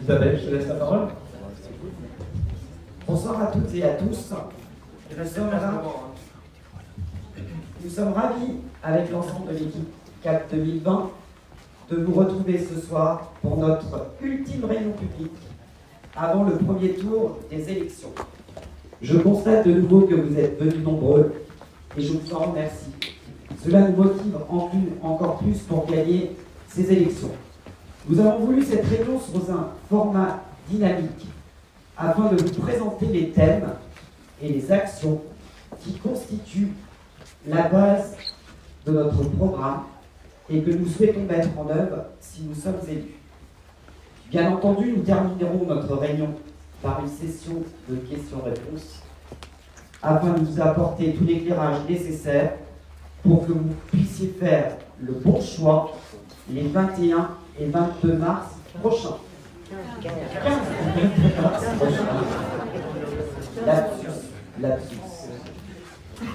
Isabelle, je te laisse la parole. Bonsoir à toutes et à tous. Nous sommes ravis, avec l'ensemble de l'équipe CAP 2020, de vous retrouver ce soir pour notre ultime réunion publique avant le premier tour des élections. Je constate de nouveau que vous êtes venus nombreux et je vous en remercie. Cela nous motive encore plus pour gagner ces élections. Nous avons voulu cette réunion sous un format dynamique afin de vous présenter les thèmes et les actions qui constituent la base de notre programme et que nous souhaitons mettre en œuvre si nous sommes élus. Bien entendu, nous terminerons notre réunion par une session de questions-réponses afin de vous apporter tout l'éclairage nécessaire pour que vous puissiez faire le bon choix les 21 et 22 mars prochains. 15 mars prochains. Lapsus.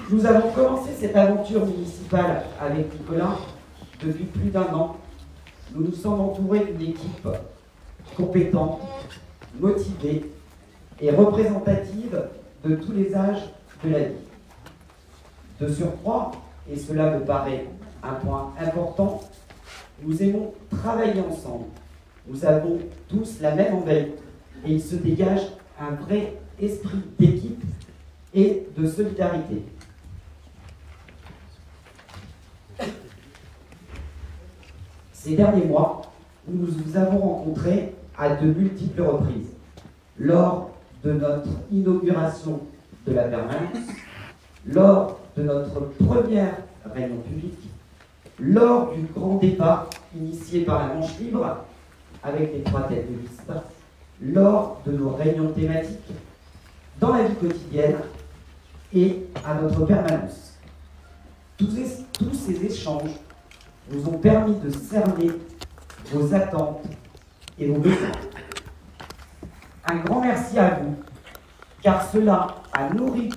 Nous avons commencé cette aventure municipale avec Nicolas depuis plus d'1 an. Nous nous sommes entourés d'une équipe compétente, motivée et représentative de tous les âges de la vie. De surcroît, et cela me paraît un point important, nous aimons travailler ensemble. Nous avons tous la même envie et il se dégage un vrai esprit d'équipe et de solidarité. Ces derniers mois, nous nous avons rencontrés à de multiples reprises. Lors de notre inauguration de la permanence, lors de notre première réunion publique, lors du grand débat initié par la manche libre avec les 3 têtes de liste, lors de nos réunions thématiques, dans la vie quotidienne et à notre permanence. Tous ces échanges nous ont permis de cerner vos attentes et vos besoins. Un grand merci à vous, car cela a nourri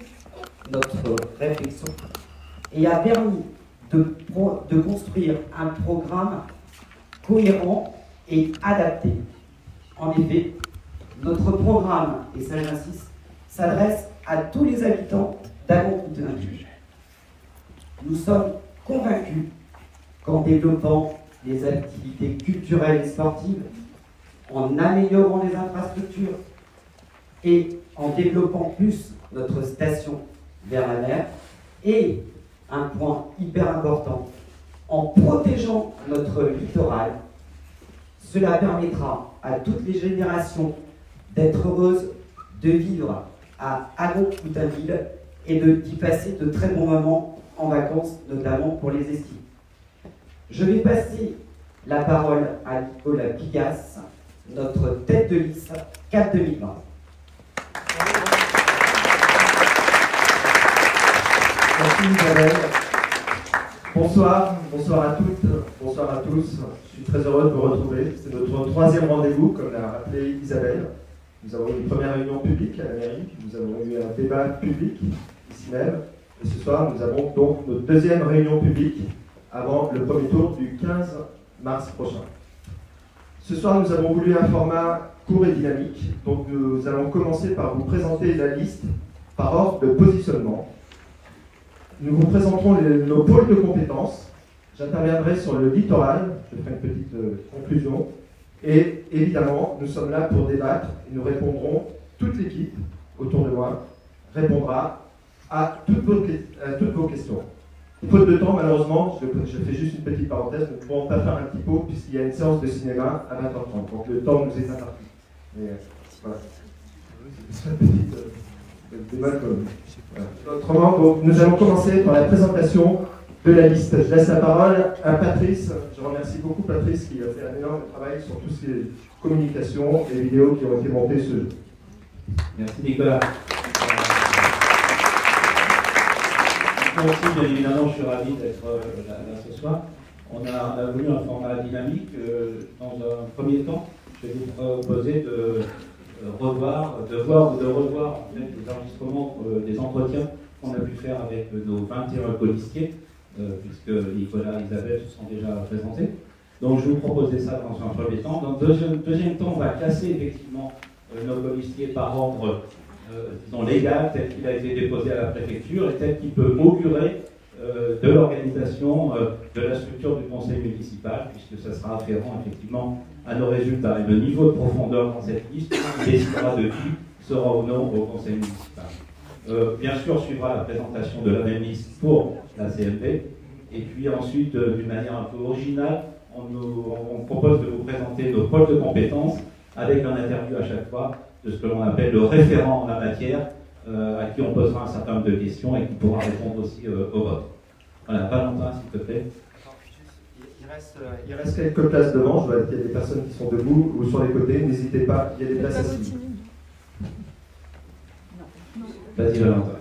notre réflexion et a permis de construire un programme cohérent et adapté. En effet, notre programme, et ça j'insiste, s'adresse à tous les habitants d'Agon-Coutainville. Nous sommes convaincus qu'en développant les activités culturelles et sportives, en améliorant les infrastructures et en développant plus notre station vers la mer, et un point hyper important, en protégeant notre littoral, cela permettra à toutes les générations d'être heureuses de vivre à Agon-Coutainville et d'y passer de très bons moments en vacances, notamment pour les estives. Je vais passer la parole à Nicolas Pigas, notre tête de liste CAP 2020. Merci Isabelle. Bonsoir à toutes, bonsoir à tous. Je suis très heureux de vous retrouver. C'est notre 3e rendez-vous, comme l'a rappelé Isabelle. Nous avons eu une première réunion publique à la mairie, nous avons eu un débat public ici même. Et ce soir, nous avons donc notre 2e réunion publique avant le premier tour du 15 mars prochain. Ce soir, nous avons voulu un format court et dynamique. Donc nous allons commencer par vous présenter la liste par ordre de positionnement. Nous vous présenterons nos pôles de compétences. J'interviendrai sur le littoral, je ferai une petite conclusion. Et évidemment, nous sommes là pour débattre et nous répondrons, toute l'équipe autour de moi répondra à toutes vos questions. Faute de temps, malheureusement, je fais juste une petite parenthèse, nous ne pourrons pas faire un petit pot puisqu'il y a une séance de cinéma à 20h30. Donc le temps nous est imparti. Mais voilà. C'est une petite débat. Voilà. Autrement, donc, nous allons commencer par la présentation de la liste. Je laisse la parole à Patrice. Je remercie beaucoup Patrice qui a fait un énorme travail sur toutes ces communications et vidéos qui ont été montées ce jour. Merci Nicolas. Moi aussi, bien évidemment, je suis ravi d'être là ce soir. On a voulu un format dynamique. Dans un premier temps, je vais vous proposer de revoir les enregistrements des entretiens qu'on a pu faire avec nos 21 colistiers, puisque Nicolas et Isabelle se sont déjà présentés. Donc je vous proposais ça dans un premier temps. Dans le deuxième temps, on va classer effectivement nos colistiers par ordre disons légal, tel qu'il a été déposé à la préfecture et tel qu'il peut augurer de l'organisation de la structure du conseil municipal, puisque ça sera afférent effectivement à nos résultats. Et le niveau de profondeur dans cette liste décidera de qui sera ou non au conseil municipal. Bien sûr, suivra la présentation de la même liste pour la CMP, et puis ensuite, d'une manière un peu originale, on propose de vous présenter nos pôles de compétences avec un interview à chaque fois de ce que l'on appelle le référent en la matière, à qui on posera un certain nombre de questions et qui pourra répondre aussi au vote. Voilà, Valentin, s'il te plaît. Il reste quelques places devant. Je vois qu'il y a des personnes qui sont debout ou sur les côtés. N'hésitez pas, il y a des places assises. Vas-y, Valentin.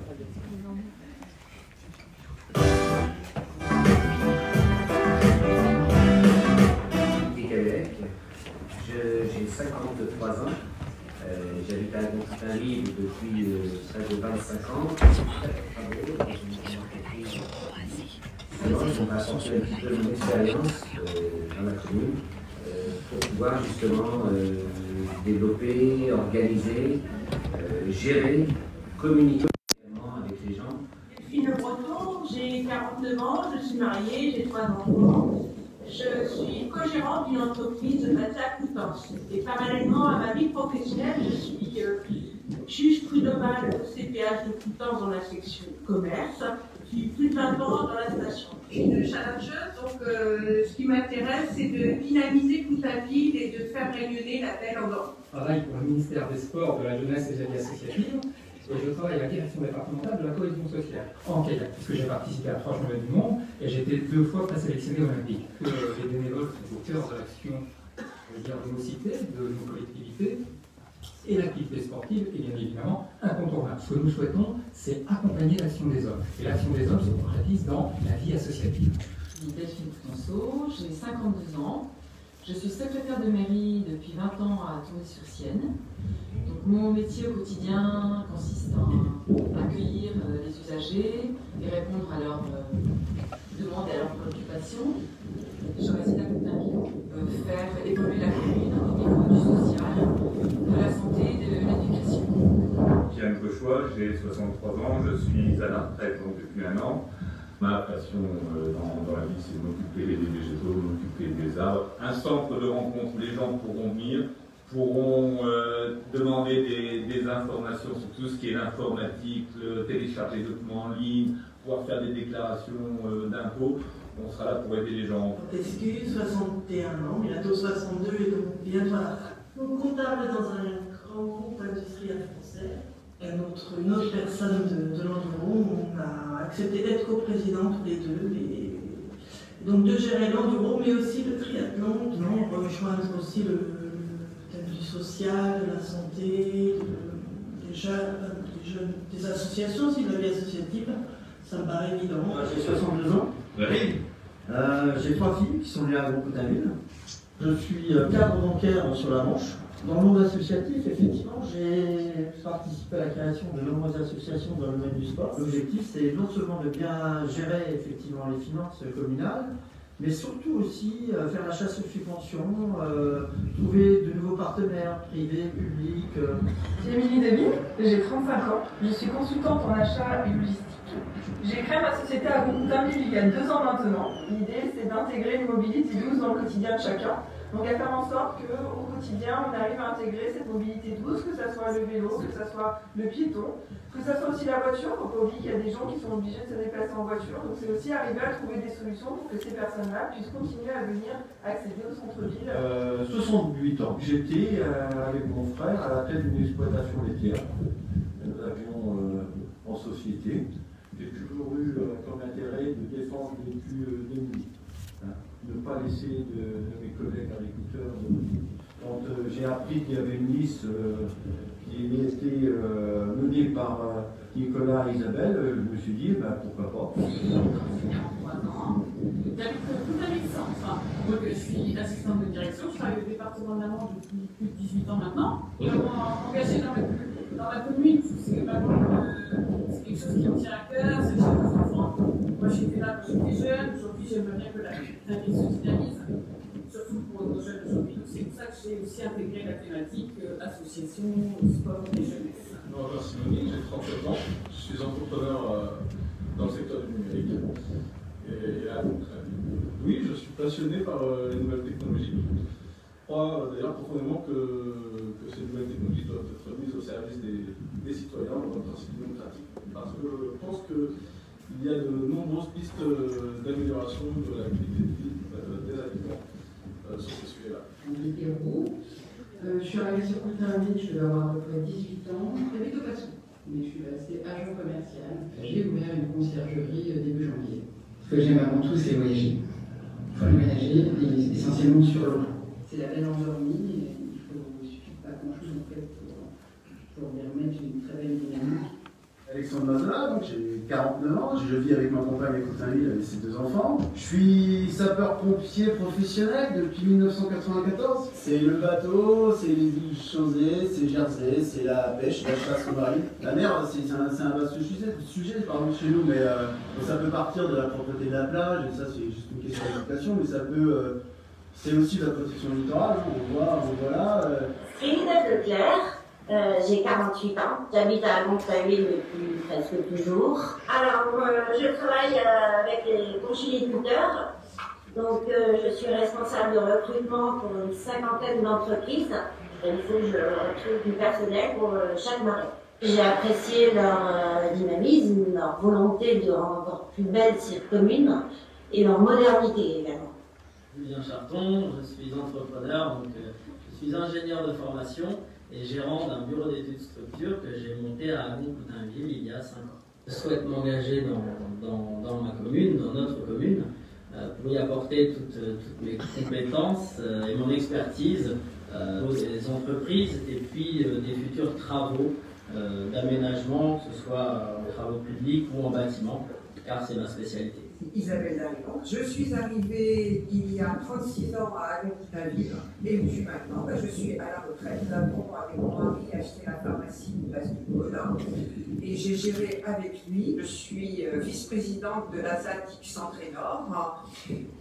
J'ai 53 ans. J'habite à Gontiparis depuis près de 25 ans. On va sortir un petit peu mon expérience dans la commune pour pouvoir justement développer, organiser, gérer, communiquer avec les gens. Delphine Le Breton, j'ai 49 ans, je suis mariée, j'ai 3 enfants. Je suis co-gérante d'une entreprise de basée à Coutances. Et parallèlement à ma vie professionnelle, je suis juge prud'homal au CPH de Coutances dans la section commerce. Depuis plus de 20 ans dans la station. Je suis une challengeuse, donc ce qui m'intéresse, c'est de dynamiser Coutainville et de faire rayonner la belle Andorre. Je travaille pour le ministère des Sports, de la Jeunesse et des Vie associatives. Et je travaille à la direction départementale de la cohésion sociale en kayak, puisque j'ai participé à 3 championnats du monde et j'ai été 2 fois présélectionné olympique. Les bénévoles sont au cœur de l'action de nos cités, de nos collectivités, et l'activité sportive est bien évidemment incontournable. Ce que nous souhaitons, c'est accompagner l'action des hommes. Et l'action des hommes se concrétise dans la vie associative. Je suis Delphine Coutanceau, j'ai 52 ans. Je suis secrétaire de mairie depuis 20 ans à Tournai-sur-Sienne. Donc mon métier au quotidien consiste à accueillir les usagers et répondre à leurs demandes et à leurs préoccupations. Je réside à Coutainville, faire évoluer la commune au niveau du social, de la santé et de l'éducation. Pierre Cauchois, j'ai 63 ans, je suis à la retraite donc depuis 1 an. Ma passion dans la vie, c'est de m'occuper des végétaux, de m'occuper des arbres. Un centre de rencontre où les gens pourront venir, pourront demander des informations sur tout ce qui est l'informatique, télécharger des documents en ligne, pouvoir faire des déclarations d'impôts. On sera là pour aider les gens. Excuse, 61 ans, bientôt 62 et donc bientôt à la fin. Donc comptable dans un grand groupe industriel français. Une autre personne de l'Enduro, on a accepté d'être coprésident tous les deux. Et donc de gérer l'Enduro, mais aussi le triathlon, de rejoindre aussi le thème du social, de la santé, des associations aussi, de la vie associative. Ça me paraît évident. J'ai 62 ans. Oui. J'ai 3 filles qui sont nées à Gros-Coutainville. Je suis cadre bancaire sur la Manche. Dans le monde associatif, effectivement, j'ai participé à la création de nombreuses associations dans le domaine du sport. L'objectif, c'est non seulement de bien gérer effectivement les finances communales, mais surtout aussi faire la chasse aux subventions, trouver de nouveaux partenaires privés, publics. J'ai Émilie Deville, j'ai 35 ans, je suis consultante en achat et logistique. J'ai créé ma société à Gros-Coutainville il y a 2 ans maintenant. L'idée, c'est d'intégrer une mobilité douce dans le quotidien de chacun. Donc à faire en sorte qu'au quotidien, on arrive à intégrer cette mobilité douce, que ce soit le vélo, que ce soit le piéton, que ce soit aussi la voiture. Il ne faut pas oublier qu'il y a des gens qui sont obligés de se déplacer en voiture. Donc c'est aussi arriver à trouver des solutions pour que ces personnes-là puissent continuer à venir accéder au centre-ville. 68 ans. J'étais avec mon frère à la tête d'une exploitation laitière. Nous avions en société. J'ai toujours eu comme intérêt de défendre les plus démunis. Ne pas laisser de mes collègues agriculteurs. Quand j'ai appris qu'il y avait une liste qui était menée par Nicolas et Isabelle, je me suis dit, pourquoi pas. J'habite Coutainville Centre. Donc je suis assistante de direction, je travaille au département de la Manche depuis plus de 18 ans maintenant. Engagée dans la commune, c'est vraiment quelque chose qui me tient à cœur, c'est chez les enfants. Moi j'étais là quand j'étais jeune, aujourd'hui j'aimerais bien que la ville se dynamise. surtout pour nos jeunes aujourd'hui. C'est pour ça que j'ai aussi intégré la thématique association, sport et jeunesse. Bonjour Simone, j'ai 37 ans, je suis entrepreneur dans le secteur du numérique. Et là, donc, oui, je suis passionné par les nouvelles technologies. Je crois d'ailleurs profondément que ces nouvelles technologies doivent être mises au service des citoyens dans un principe démocratique. Parce que je pense qu'il y a de nombreuses pistes d'amélioration de la qualité de vie des habitants sur ces sujets-là. Je suis arrivée sur Coutainville, je vais avoir à peu près 18 ans. J'habite au Passou, mais je suis restée agent commercial. J'ai ouvert une conciergerie début janvier. Ce que j'aime avant tout, c'est voyager. Il faut aménager, essentiellement sur l'eau. C'est la belle endormie, et il ne suffit pas grand-chose en fait pour y remettre une très belle dynamique. Alexandre Mazola, donc j'ai 49 ans, je vis avec ma compagne à Coutainville avec ses 2 enfants. Je suis sapeur-pompier professionnel depuis 1994. C'est le bateau, c'est les îles Chausée, c'est Jersey, c'est la pêche, la chasse au marin. La mer, c'est un vaste sujet pardon, chez nous, mais ça peut partir de la propreté de la plage, et ça c'est juste une question d'éducation, mais ça peut... c'est aussi de la protection littorale, on voit là. Trinidad Leclerc. J'ai 48 ans, j'habite à Montréal depuis presque toujours. Alors, je travaille avec les conchyliculteurs, donc je suis responsable de recrutement pour une 50aine d'entreprises. Il faut que je recrute du personnel pour chaque marais. J'ai apprécié leur dynamisme, leur volonté de rendre plus belle cette commune et leur modernité également. Julien Charton, je suis entrepreneur, donc je suis ingénieur de formation et gérant d'un bureau d'études structure que j'ai monté à Agon-Coutainville il y a 5 ans. Je souhaite m'engager dans ma commune, dans notre commune, pour y apporter toutes mes compétences et mon expertise aux entreprises et puis des futurs travaux d'aménagement, que ce soit en travaux publics ou en bâtiment, car c'est ma spécialité. Isabelle Darion. Je suis arrivée il y a 36 ans à Agon-Coutainville et depuis maintenant, je suis à la retraite pour, avec mon mari, acheter la pharmacie de Place du Pôle et j'ai géré avec lui. Je suis vice-présidente de la ZATIC Centre-et-Nord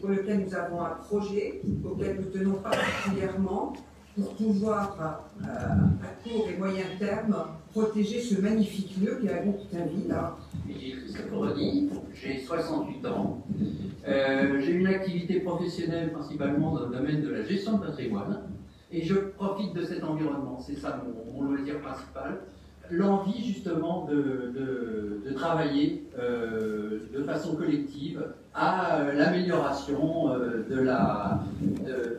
pour lequel nous avons un projet auquel nous tenons particulièrement pour pouvoir, à court et moyen terme, protéger ce magnifique lieu qu'est Agon-Coutainville. J'ai Christophe Rodi, j'ai 68 ans. J'ai une activité professionnelle principalement dans le domaine de la gestion de patrimoine et je profite de cet environnement, c'est ça mon loisir principal. L'envie justement de travailler de façon collective à l'amélioration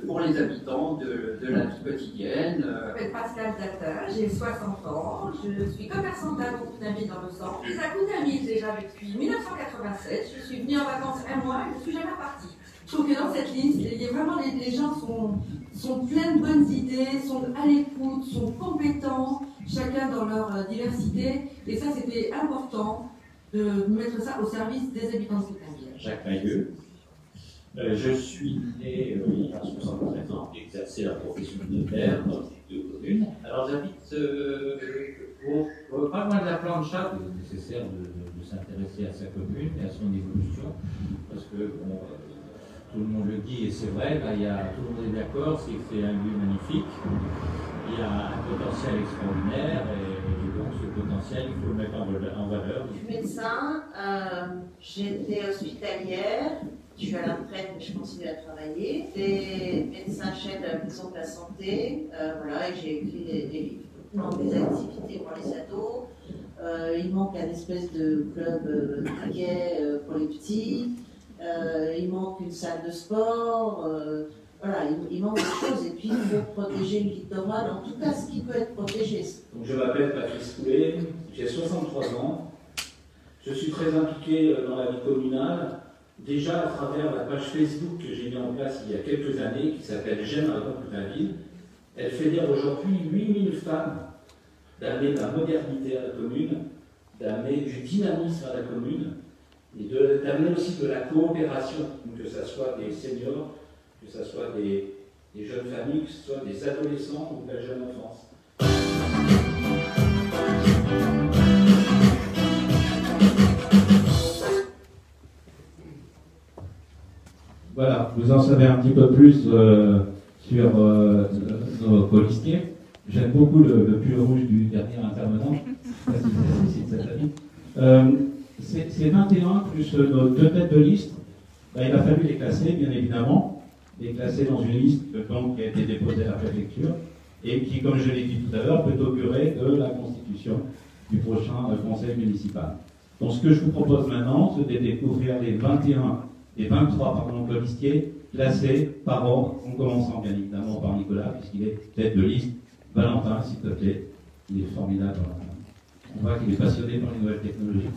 pour les habitants de la vie quotidienne. Je m'appelle Pascal Zatter, j'ai 60 ans, je suis commerçante à Coutainville dans le centre. Je suis à Coutainville déjà depuis 1987, je suis venue en vacances un mois et je ne suis jamais repartie. Je trouve que dans cette liste, vraiment les gens sont pleins de bonnes idées, sont à l'écoute, sont compétents, chacun dans leur diversité. Et ça, c'était important de mettre ça au service des habitants de Coutainville. Jacques Mailleux. Je suis né il y a 73 ans, j'ai exercé la profession de notaire dans les 2 communes. Alors j'habite pas loin de la plancha, il est nécessaire de s'intéresser à sa commune et à son évolution, parce que bon, tout le monde le dit et c'est vrai, là, tout le monde est d'accord, c'est que c'est un lieu magnifique, il y a un potentiel extraordinaire et donc ce potentiel il faut le mettre en valeur. Je suis médecin, j'étais hospitalière, je suis à la retraite mais je continue à travailler. J'étais médecin-chef de la maison de la santé, voilà, et j'ai écrit des livres. Il manque des activités pour les ados, il manque un espèce de club cricket pour les petits. Il manque une salle de sport, voilà, il manque des choses et puis il faut protéger le littoral, en tout cas ce qui peut être protégé. Donc, je m'appelle Patrice Poulet, j'ai 63 ans, je suis très impliqué dans la vie communale, déjà à travers la page Facebook que j'ai mis en place il y a quelques années qui s'appelle J'aime Agon-Coutainville. Elle fédère aujourd'hui 8000 femmes d'amener de la modernité à la commune, d'amener du dynamisme à la commune, et d'amener aussi de la coopération, que ce soit des seniors, que ce soit des jeunes familles, que ce soit des adolescents ou de la jeune enfance. Voilà, vous en savez un petit peu plus sur nos colistiers. J'aime beaucoup le pull rouge du dernier intervenant. Je ne sais pas si c'est de cette famille. Ces 21 plus nos 2 têtes de liste, il a fallu les classer, bien évidemment, les classer dans une liste donc, qui a été déposée à la préfecture et qui, comme je l'ai dit tout à l'heure, peut augurer de la constitution du prochain conseil municipal. Donc ce que je vous propose maintenant, c'est de découvrir les 21 et 23 colistiers classés par ordre, en commençant bien évidemment par Nicolas, puisqu'il est tête de liste. Valentin, s'il te plaît, il est formidable. On voit qu'il est passionné par les nouvelles technologies.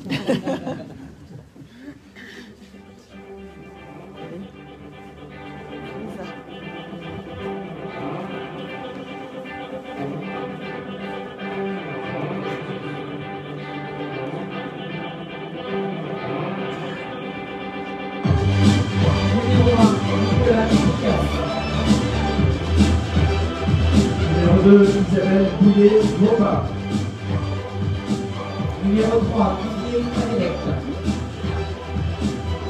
Numéro 2, Isabelle Bouillet-Maupas. Numéro 3, Didier Canelec.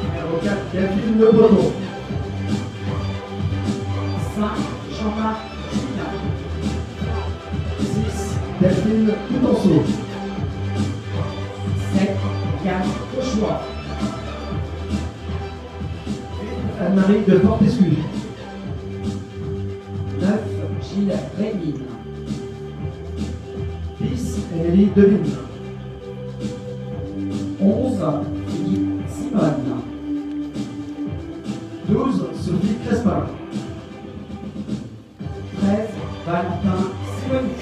Numéro 4, Delphine Le Breton. 5, Jean-Marc Julien. 6, Delphine Coutenceau. 7, Yann Cauchois. Anne-Marie de Fortescue. 9, Gilles Rémine. 10, Émilie Devine. 11, Philippe Simone. 12, Sophie Crespin. 13, Valentin Simonic.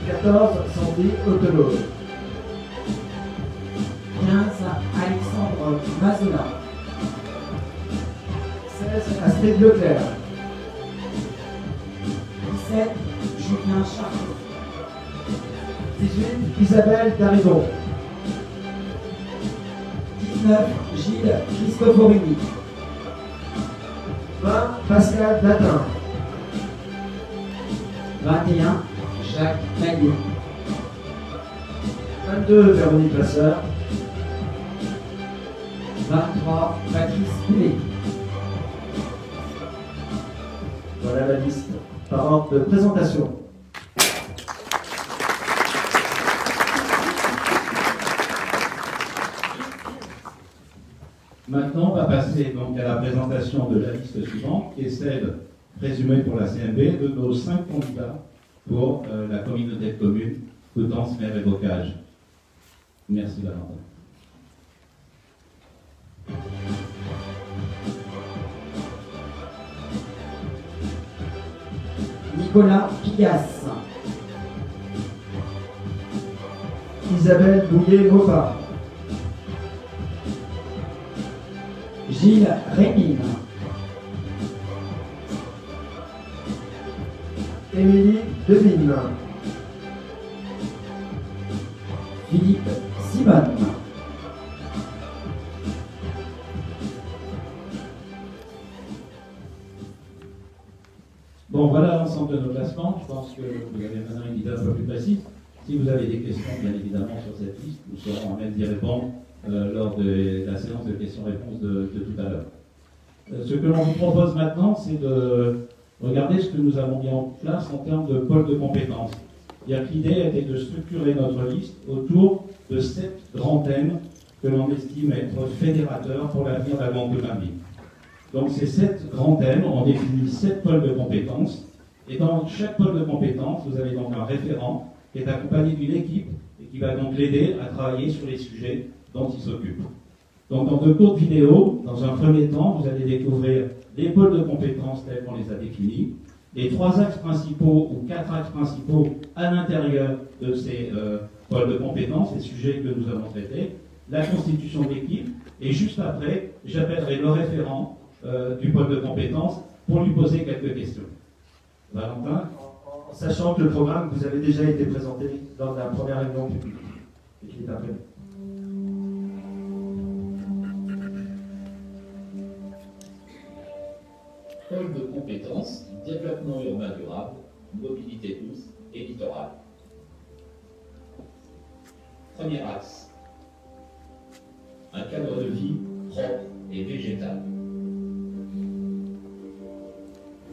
14, Sandy Autelot. 15, Alexandre Mazola. 16, Astrid Leclerc. 17, Julien Charcot. 18, Isabelle Daridon. 19, Gilles Cristoforini. 20, Pascal Datin. 21, Jacques Maillet. 22, Véronique Lasseur. 23, Patrice Poulet. Voilà la liste par ordre de présentation. Maintenant, on va passer donc à la présentation de la liste suivante, qui est celle présumée pour la CMB de nos 5 candidats pour la communauté de communes Coutances, Mer et Bocage. Merci Valentin. Nicolas Pigas. Isabelle Bouillet-Maupas. Gilles Rémine. Émilie Devine. Philippe Simone. Bon, voilà l'ensemble de nos classements. Je pense que vous avez maintenant une idée un peu plus précise. Si vous avez des questions, bien évidemment, sur cette liste, nous serons à même d'y répondre lors de la séance de questions-réponses de tout à l'heure. Ce que l'on vous propose maintenant, c'est de regarder ce que nous avons mis en place en termes de pôle de compétences. L'idée était de structurer notre liste autour de 7 grands thèmes que l'on estime être fédérateurs pour l'avenir d'Albon-Coutainville. Donc ces 7 grands thèmes, on définit 7 pôles de compétences, et dans chaque pôle de compétences, vous avez donc un référent qui est accompagné d'une équipe et qui va donc l'aider à travailler sur les sujets dont il s'occupe. Donc dans 2 courtes vidéos, dans un premier temps, vous allez découvrir les pôles de compétences tels qu'on les a définis, les 3 axes principaux ou 4 axes principaux à l'intérieur de ces pôles de compétences, les sujets que nous avons traités, la constitution d'équipe, et juste après, j'appellerai le référent du pôle de compétences pour lui poser quelques questions. Valentin, Sachant que le programme vous avez déjà été présenté lors de la première réunion publique et qu'il est imprimé. Pôle de compétences, développement urbain durable, mobilité douce et littoral. Premier axe. Un cadre de vie propre et végétal.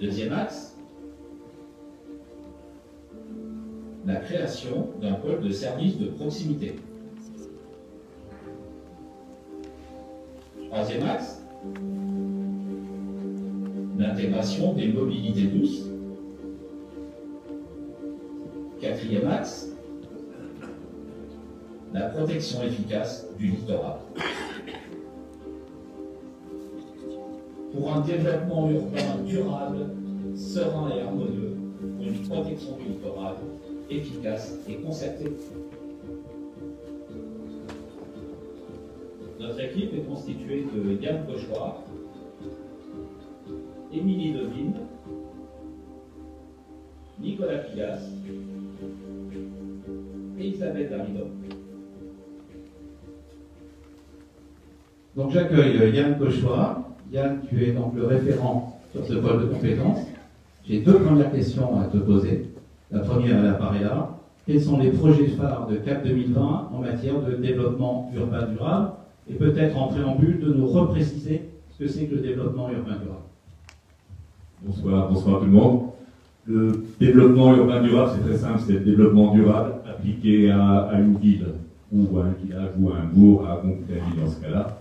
Deuxième axe, la création d'un pôle de services de proximité. Troisième axe, l'intégration des mobilités douces. Quatrième axe, la protection efficace du littoral. Pour un développement urbain durable, serein et harmonieux, pour une protection du littoral efficace et concertée. Notre équipe est constituée de Yann Pochoir, Émilie Devine, Nicolas Pigas et Isabelle Daridon. Donc j'accueille Yann Pochoir. Yann, tu es donc le référent sur ce pôle de compétences. J'ai deux premières questions à te poser. La première, elle apparaît là. Quels sont les projets phares de CAP 2020 en matière de développement urbain durable? Et peut-être en préambule de nous repréciser ce que c'est que le développement urbain durable. Bonsoir tout le monde. Le développement urbain durable, c'est très simple, c'est le développement durable appliqué à une ville, ou à un village, ou à un bourg, à Montpellier dans ce cas-là.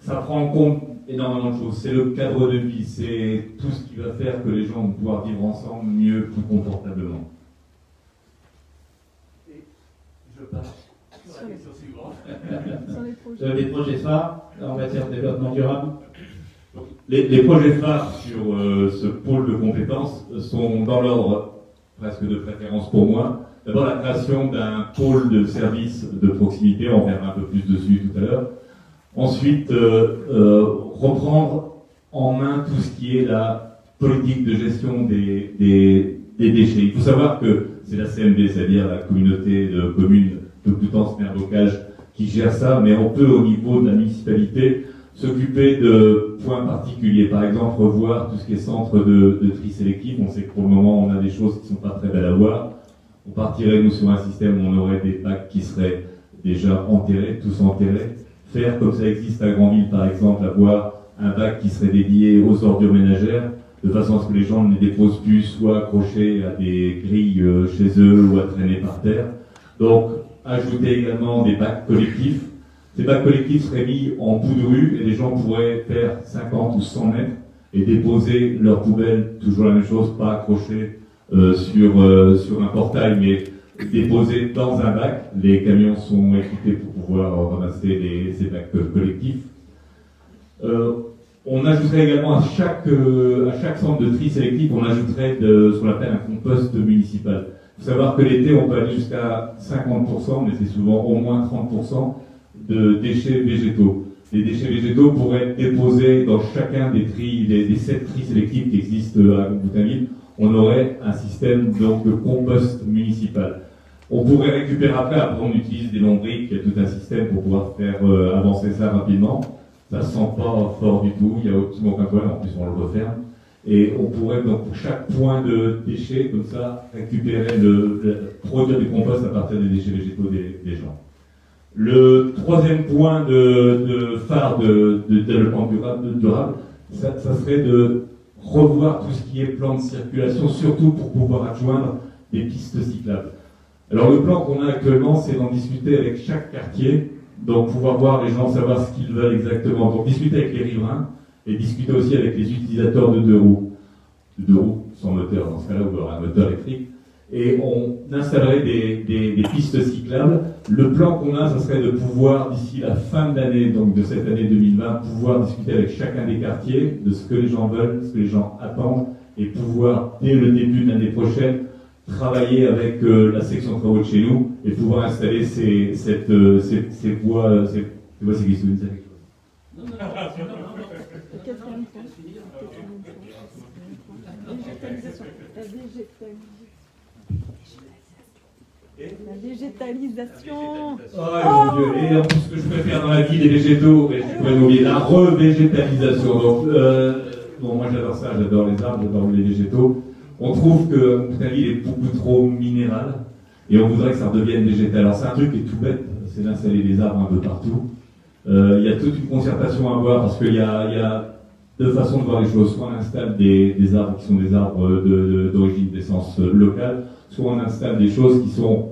Ça prend en compte énormément de choses. C'est le cadre de vie, c'est tout ce qui va faire que les gens vont pouvoir vivre ensemble mieux, plus confortablement. Et je passe sur la question suivante. Les projets phares en matière de développement durable. Les projets phares sur ce pôle de compétences sont dans l'ordre presque de préférence pour moi. D'abord la création d'un pôle de services de proximité, on verra un peu plus dessus tout à l'heure. Ensuite, reprendre en main tout ce qui est la politique de gestion des déchets. Il faut savoir que c'est la CMB, c'est-à-dire la communauté de communes de Coutances-Mer-Bocage, qui gère ça, mais on peut au niveau de la municipalité s'occuper de points particuliers. Par exemple, revoir tout ce qui est centre de tri sélectif. On sait que pour le moment, on a des choses qui ne sont pas très belles à voir. On partirait, nous, sur un système où on aurait des bacs qui seraient déjà enterrés, tous enterrés. Faire comme ça existe à Granville, par exemple, avoir un bac qui serait dédié aux ordures ménagères, de façon à ce que les gens ne les déposent plus, soit accrochés à des grilles chez eux ou à traîner par terre. Donc, ajouter également des bacs collectifs. Ces bacs collectifs seraient mis en bout de rue et les gens pourraient faire 50 ou 100 mètres et déposer leurs poubelles, toujours la même chose, pas accrochées sur un portail, mais déposées dans un bac. Les camions sont équipés pour pouvoir ramasser ces bacs collectifs. On ajouterait également à chaque centre de tri sélectif, on ajouterait ce qu'on appelle un compost municipal. Il faut savoir que l'été, on peut aller jusqu'à 50%, mais c'est souvent au moins 30% de déchets végétaux. Les déchets végétaux pourraient être déposés dans chacun des 7 tris sélectifs qui existent à Boutinville. On aurait un système donc de compost municipal. On pourrait récupérer après on utilise des lombriques, il y a tout un système pour pouvoir faire avancer ça rapidement. Ça sent pas fort du tout, il n'y a aucun problème, en plus on le referme. Et on pourrait donc pour chaque point de déchets, comme ça, récupérer produire du compost à partir des déchets végétaux des gens. Le troisième point de phare de développement durable, ça serait de revoir tout ce qui est plan de circulation, surtout pour pouvoir adjoindre des pistes cyclables. Alors le plan qu'on a actuellement, c'est d'en discuter avec chaque quartier, donc pouvoir voir les gens, savoir ce qu'ils veulent exactement. Donc discuter avec les riverains et discuter aussi avec les utilisateurs de deux roues sans moteur, dans ce cas-là, ou un moteur électrique. Et on installerait des pistes cyclables. Le plan qu'on a, ce serait de pouvoir, d'ici la fin de l'année, donc de cette année 2020, pouvoir discuter avec chacun des quartiers de ce que les gens veulent, ce que les gens attendent, et pouvoir, dès le début de l'année prochaine, travailler avec la section travaux de chez nous et pouvoir installer ces voies cyclistes. La végétalisation. Oh mon Dieu, et en plus ce que je préfère dans la vie, les végétaux, je pourrais oublier, la revégétalisation. Donc, bon, moi j'adore ça, j'adore les arbres, j'adore les végétaux. On trouve que Montpellier est beaucoup trop minéral et on voudrait que ça redevienne végétal. Alors c'est un truc qui est tout bête, c'est d'installer des arbres un peu partout. Il y a toute une concertation à voir parce qu'il y a deux façons de voir les choses. Soit on installe des arbres qui sont des arbres d'origine d'essence locale, soit on installe des choses qui sont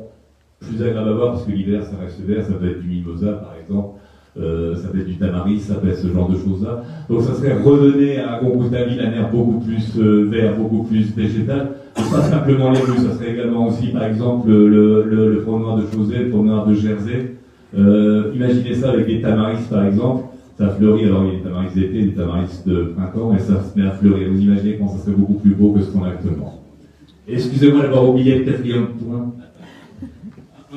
plus agréables à voir, parce que l'hiver ça reste vert, ça peut être du mimosa par exemple, ça peut être du tamaris, ça peut être ce genre de choses-là. Donc ça serait redonner à Goncoutaville un air beaucoup plus vert, beaucoup plus végétal. Et pas simplement les rues, ça serait également aussi par exemple le promeneur de Chausey, le promeneur de Jersey. Imaginez ça avec des tamaris par exemple, ça fleurit, alors il y a des tamaris d'été, des tamaris de printemps, et ça se met à fleurir. Vous imaginez comment ça serait beaucoup plus beau que ce qu'on a actuellement. Excusez-moi d'avoir oublié le 4e point.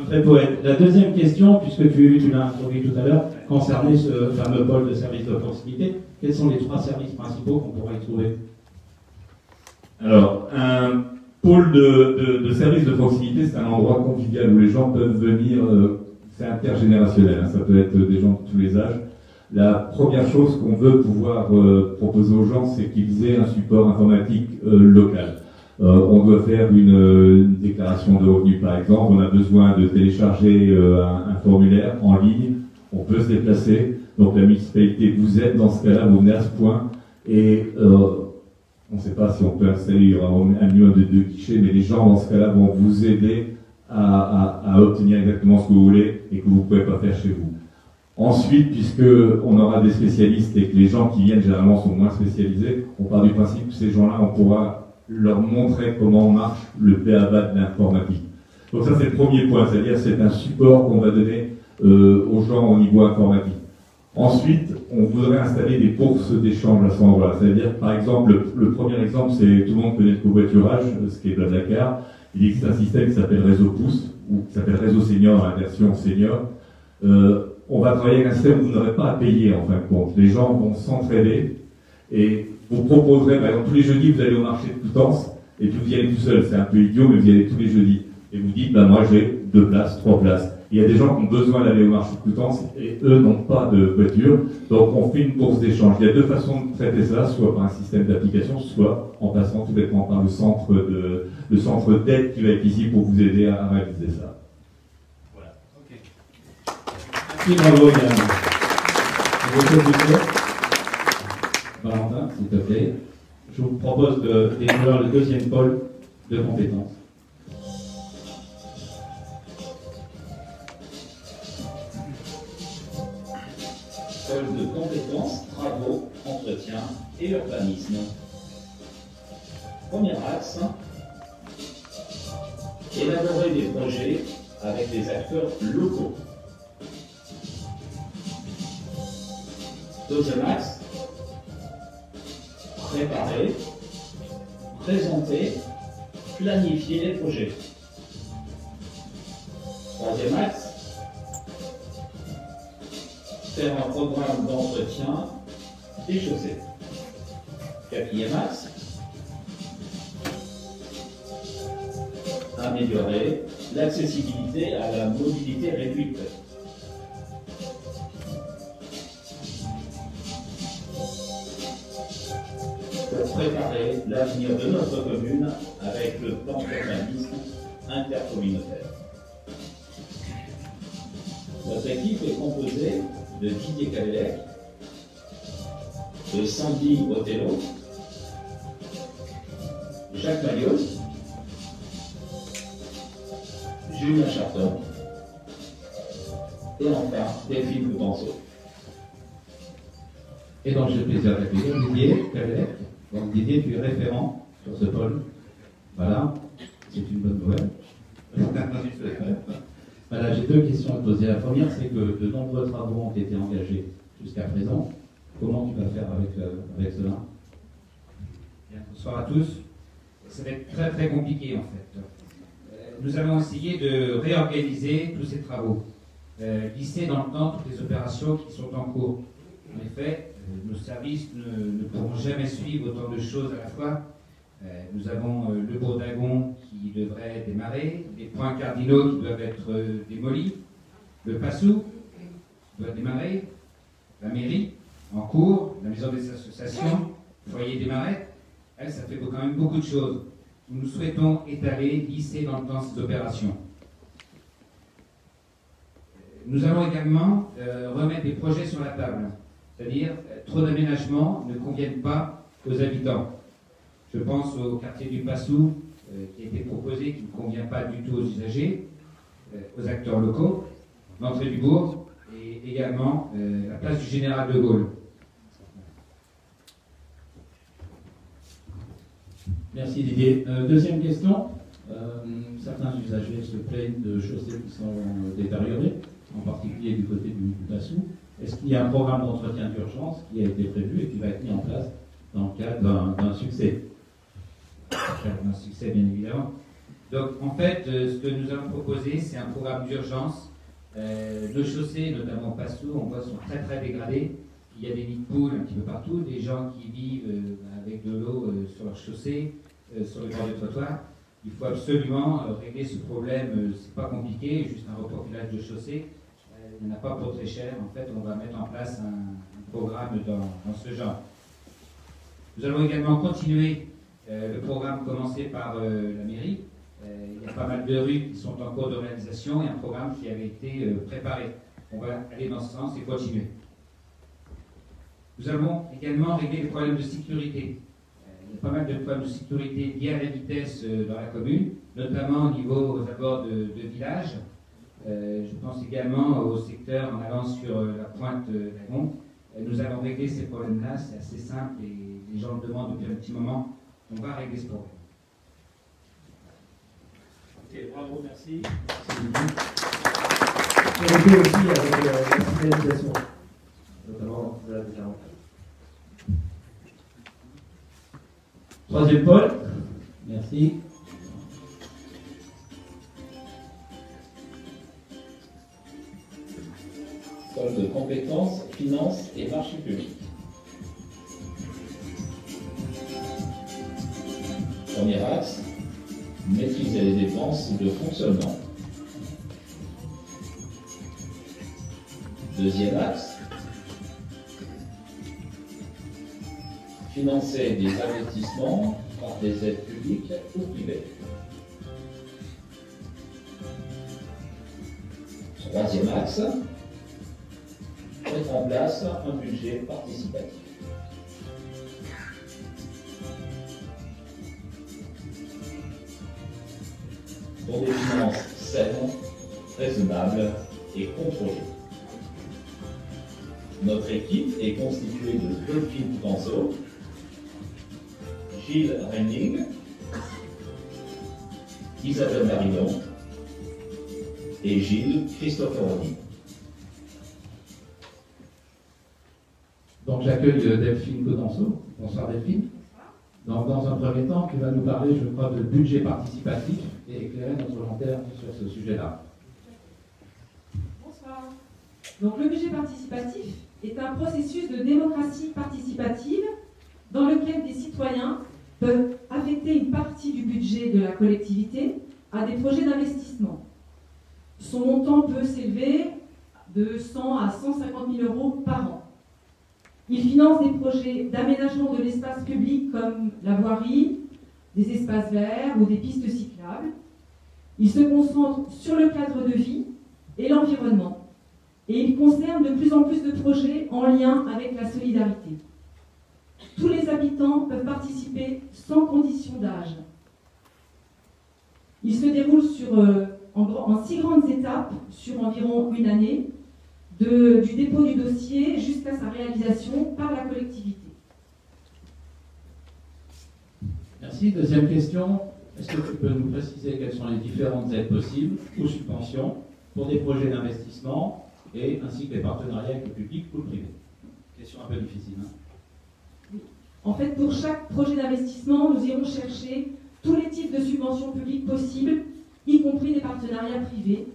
Très poète. La deuxième question, puisque tu l'as introduit tout à l'heure, concernait ce fameux pôle de services de proximité. Quels sont les 3 services principaux qu'on pourrait y trouver? Alors, un pôle de services de proximité, c'est un endroit convivial où les gens peuvent venir, c'est intergénérationnel, hein, ça peut être des gens de tous les âges. La première chose qu'on veut pouvoir proposer aux gens, c'est qu'ils aient un support informatique local. On doit faire une déclaration de revenus par exemple, on a besoin de télécharger un formulaire en ligne, on peut se déplacer, donc la municipalité vous aide dans ce cas-là, vous venez à ce point, et on ne sait pas si on peut installer, il y aura un minimum de 2 guichets, mais les gens dans ce cas-là vont vous aider à obtenir exactement ce que vous voulez et que vous ne pouvez pas faire chez vous. Ensuite, puisqu'on aura des spécialistes et que les gens qui viennent généralement sont moins spécialisés, on part du principe que ces gens-là, on pourra leur montrer comment marche le b.a.-ba de l'informatique. Donc ça c'est le premier point, c'est-à-dire c'est un support qu'on va donner aux gens au niveau informatique. Ensuite, on voudrait installer des bourses d'échange à ce endroit-là. C'est-à-dire, par exemple, le premier exemple, c'est tout le monde connaît le covoiturage, ce qui est Blablacar. Il existe un système qui s'appelle Réseau Pouce, ou qui s'appelle Réseau Senior, la version senior. On va travailler avec un système où vous n'aurez pas à payer en fin de compte. Les gens vont s'entraider et vous proposerez, par exemple, tous les jeudis, vous allez au marché de Coutances et puis vous y allez tout seul. C'est un peu idiot, mais vous y allez tous les jeudis. Et vous dites, bah, moi j'ai 2 places, 3 places. Il y a des gens qui ont besoin d'aller au marché de Coutances et eux n'ont pas de voiture. Donc on fait une bourse d'échange. Il y a 2 façons de traiter ça, soit par un système d'application, soit en passant tout bêtement par le centre d'aide qui va être ici pour vous aider à réaliser ça. Voilà. Merci, bravo Yann. Valentin, s'il te plaît. Je vous propose d'écrire le 2e pôle de compétences. Pôle de compétences, travaux, entretien et urbanisme. Premier axe, élaborer des projets avec des acteurs locaux. Deuxième axe, préparer, présenter, planifier les projets. Troisième axe, faire un programme d'entretien des chaussées. Quatrième axe, améliorer l'accessibilité à la mobilité réduite. Pour préparer l'avenir de notre commune avec le plan d'urbanisme intercommunautaire. Notre équipe est composée de Didier Cadellec, de Sandy Othello, Jacques Maillot, Julien Charton et enfin Delphine Coutenceau. Et donc j'ai le plaisir d'accueillir Didier Cadellec. Donc Didier, tu es référent sur ce pôle. Voilà, c'est une bonne nouvelle. Voilà, j'ai 2 questions à te poser. La première, c'est que de nombreux travaux ont été engagés jusqu'à présent. Comment tu vas faire avec cela? Bien, bonsoir à tous. Ça va être très très compliqué en fait. Nous allons essayer de réorganiser tous ces travaux, lisser dans le temps toutes les opérations qui sont en cours. En effet, nos services ne pourront jamais suivre autant de choses à la fois. Nous avons le Bourdagon qui devrait démarrer, les points cardinaux qui doivent être démolis, le Passou qui doit démarrer, la mairie en cours, la maison des associations, le foyer des Marais. Ça fait quand même beaucoup de choses. Nous souhaitons étaler, lisser dans le temps ces opérations. Nous allons également remettre des projets sur la table. C'est-à-dire, trop d'aménagements ne conviennent pas aux habitants. Je pense au quartier du Passou, qui a été proposé, qui ne convient pas du tout aux usagers, aux acteurs locaux, l'entrée du bourg, et également la place du Général de Gaulle. Merci Didier. Deuxième question. Certains usagers se plaignent de chaussées qui sont détériorées, en particulier du côté du Passou. Est-ce qu'il y a un programme d'entretien d'urgence qui a été prévu et qui va être mis en place dans le cadre d'un succès? Un succès, bien évidemment. Donc, en fait, ce que nous allons proposer, c'est un programme d'urgence. Nos chaussées, notamment Passou, on voit, sont très très dégradées. Il y a des nids de poules un petit peu partout, des gens qui vivent avec de l'eau sur leurs chaussées, sur les bords de trottoir. Il faut absolument régler ce problème. C'est pas compliqué, juste un reprofilage de chaussées. Il n'y en a pas pour très cher. En fait, on va mettre en place un programme dans ce genre. Nous allons également continuer le programme commencé par la mairie. Il y a pas mal de rues qui sont en cours de réalisation et un programme qui avait été préparé. On va aller dans ce sens et continuer. Nous allons également régler les problèmes de sécurité. Il y a pas mal de problèmes de sécurité liés à la vitesse dans la commune, notamment au niveau aux abords de villages. Je pense également au secteur en allant sur la pointe d'Agon. Nous allons régler ces problèmes-là, c'est assez simple et les gens le demandent depuis un petit moment. On va régler ce problème. Ok, bravo, merci. On était aussi avec la signalisation, notamment de la D40. Troisième pôle, merci. Pôle de compétences, finances et marché public. Premier axe, maîtriser les dépenses de fonctionnement. Deuxième axe, financer des investissements par des aides publiques ou privées. Troisième axe, mettre en place un budget participatif. Pour des finances saines, raisonnables et contrôlées. Notre équipe est constituée de Delphine Canso, Gilles Reining, Isabelle Marillon et Gilles Cristoforoni. Donc j'accueille Delphine Codenso. Bonsoir Delphine. Donc dans un premier temps, tu vas nous parler, je crois, de budget participatif et éclairer notre lanterne sur ce sujet-là. Bonsoir. Donc le budget participatif est un processus de démocratie participative dans lequel des citoyens peuvent affecter une partie du budget de la collectivité à des projets d'investissement. Son montant peut s'élever de 100 à 150 000 euros par an. Il finance des projets d'aménagement de l'espace public comme la voirie, des espaces verts ou des pistes cyclables. Il se concentre sur le cadre de vie et l'environnement. Et il concerne de plus en plus de projets en lien avec la solidarité. Tous les habitants peuvent participer sans condition d'âge. Il se déroule en 6 grandes étapes sur environ une année, du dépôt du dossier jusqu'à sa réalisation par la collectivité. Merci. Deuxième question. Est-ce que tu peux nous préciser quelles sont les différentes aides possibles ou subventions pour des projets d'investissement et ainsi que les partenariats avec le public ou le privé? Question un peu difficile. Hein? En fait, pour chaque projet d'investissement, nous irons chercher tous les types de subventions publiques possibles, y compris des partenariats privés.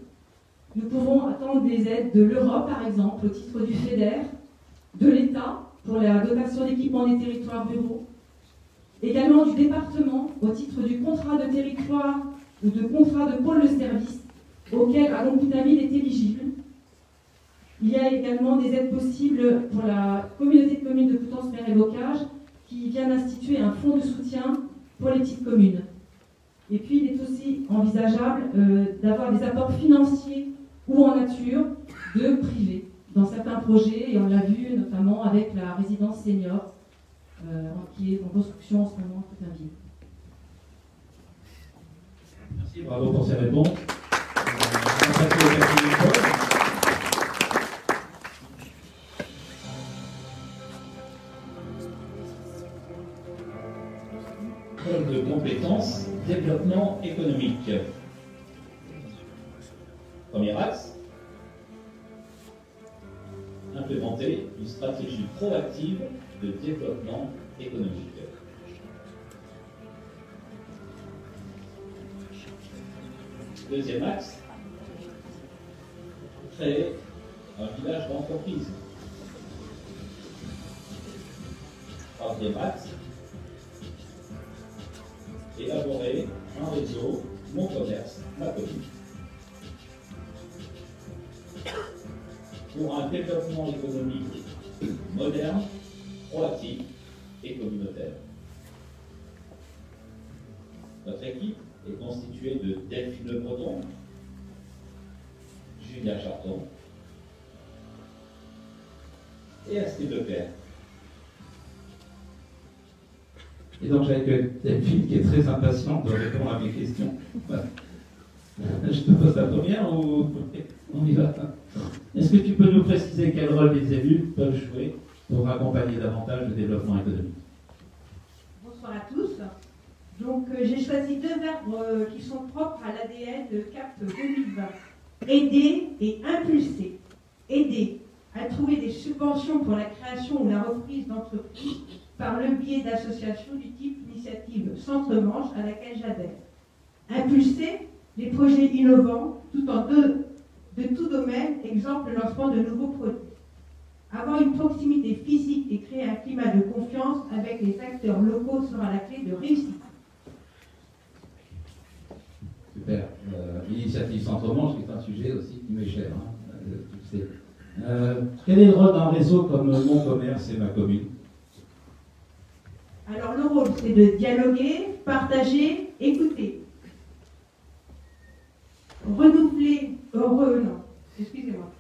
Nous pouvons attendre des aides de l'Europe, par exemple, au titre du FEDER, de l'État, pour la dotation d'équipement des territoires ruraux, également du département, au titre du contrat de territoire ou de contrat de pôle de service, auquel Agon-Coutainville est éligible. Il y a également des aides possibles pour la communauté de communes de Coutances-Mer et Bocage, qui vient d'instituer un fonds de soutien pour les petites communes. Et puis, il est aussi envisageable d'avoir des apports financiers ou en nature de privés, dans certains projets, et on l'a vu notamment avec la résidence senior, qui est en construction en ce moment à Coutainville. Merci, bravo pour ces réponses. On va passer au quatrième pôle. Pôle de compétences, développement économique. Premier axe, implémenter une stratégie proactive de développement économique. Deuxième axe, créer un village d'entreprise. Troisième axe, élaborer un réseau Mon Commerce, Ma Commune. Pour un développement économique moderne, proactif et communautaire. Notre équipe est constituée de Delphine Le Breton, Julien Charton et Astrid Leclerc. Et donc j'avais Delphine qui est très impatiente de répondre à mes questions. Voilà. Je te pose la première ou on y va? Est-ce que tu peux nous préciser quel rôle les élus peuvent jouer pour accompagner davantage le développement économique? Bonsoir à tous. Donc j'ai choisi deux verbes qui sont propres à l'ADN de CAP 2020. Aider et impulser. Aider à trouver des subventions pour la création ou la reprise d'entreprises par le biais d'associations du type Initiative Centre-Manche à laquelle j'adhère. Impulser les projets innovants tout en de tout domaine, exemple le lancement de nouveaux produits. Avoir une proximité physique et créer un climat de confiance avec les acteurs locaux sera la clé de réussite. Super. L'initiative Centre-Manche, qui est un sujet aussi qui m'est cher. Quel est le rôle d'un réseau comme Mon Commerce et Ma Commune? Alors le rôle, c'est de dialoguer, partager, écouter.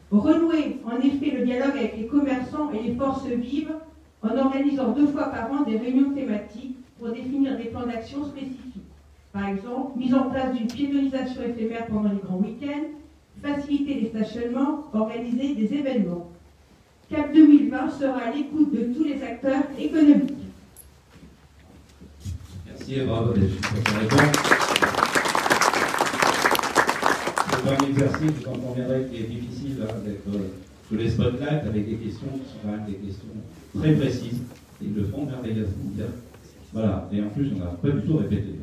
Renouer en effet le dialogue avec les commerçants et les forces vives en organisant 2 fois par an des réunions thématiques pour définir des plans d'action spécifiques. Par exemple, mise en place d'une piétonisation éphémère pendant les grands week-ends, faciliter les stationnements, organiser des événements. CAP 2020 sera à l'écoute de tous les acteurs économiques. Merci et bravo Delphine pour ta réponse. C'est un exercice, vous en conviendrez, qui est difficile d'être sous les spotlights avec des questions qui sont quand même des questions très précises. Ils le font merveilleusement bien. Voilà, et en plus on n'a pas du tout répété.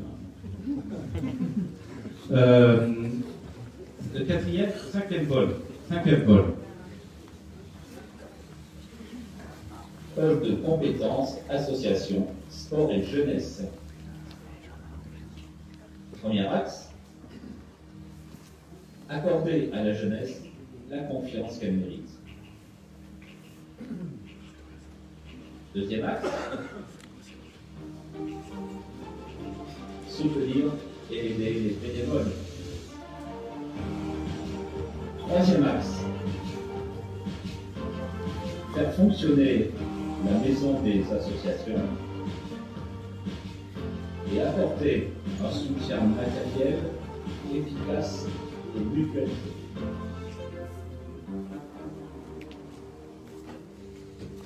Le cinquième pôle. Pôle de compétences, association, sport et jeunesse. Premier axe, accorder à la jeunesse la confiance qu'elle mérite. Deuxième axe, soutenir et aider les bénévoles. Troisième axe, faire fonctionner la maison des associations et apporter un soutien matériel efficace et mutualisé.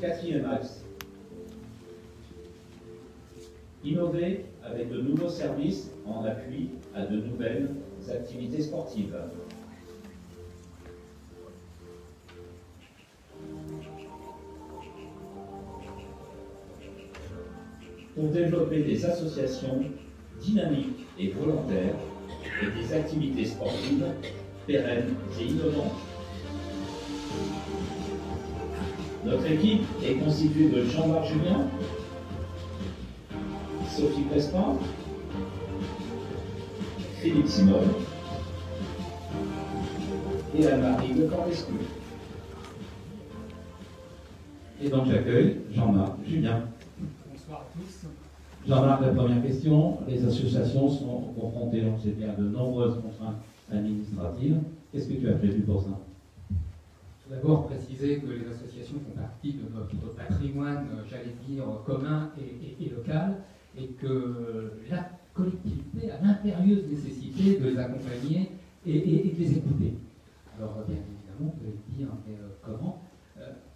Quatrième axe, innover avec de nouveaux services en appui à de nouvelles activités sportives. Pour développer des associations dynamiques et volontaires et des activités sportives pérennes et innovantes. Notre équipe est constituée de Jean-Marc Julien, Sophie Crespin, Philippe Simone et Anne-Marie Le Cortescu. Et donc j'accueille Jean-Marc Julien. Bonsoir à tous. Jean-Marc, la première question. Les associations sont confrontées, on sait bien, à de nombreuses contraintes administratives. Qu'est-ce que tu as prévu pour ça? d'abord préciser que les associations font partie de notre patrimoine, j'allais dire, commun et local, et que la collectivité a l'impérieuse nécessité de les accompagner et de les écouter. Alors, bien évidemment, vous allez dire, mais comment?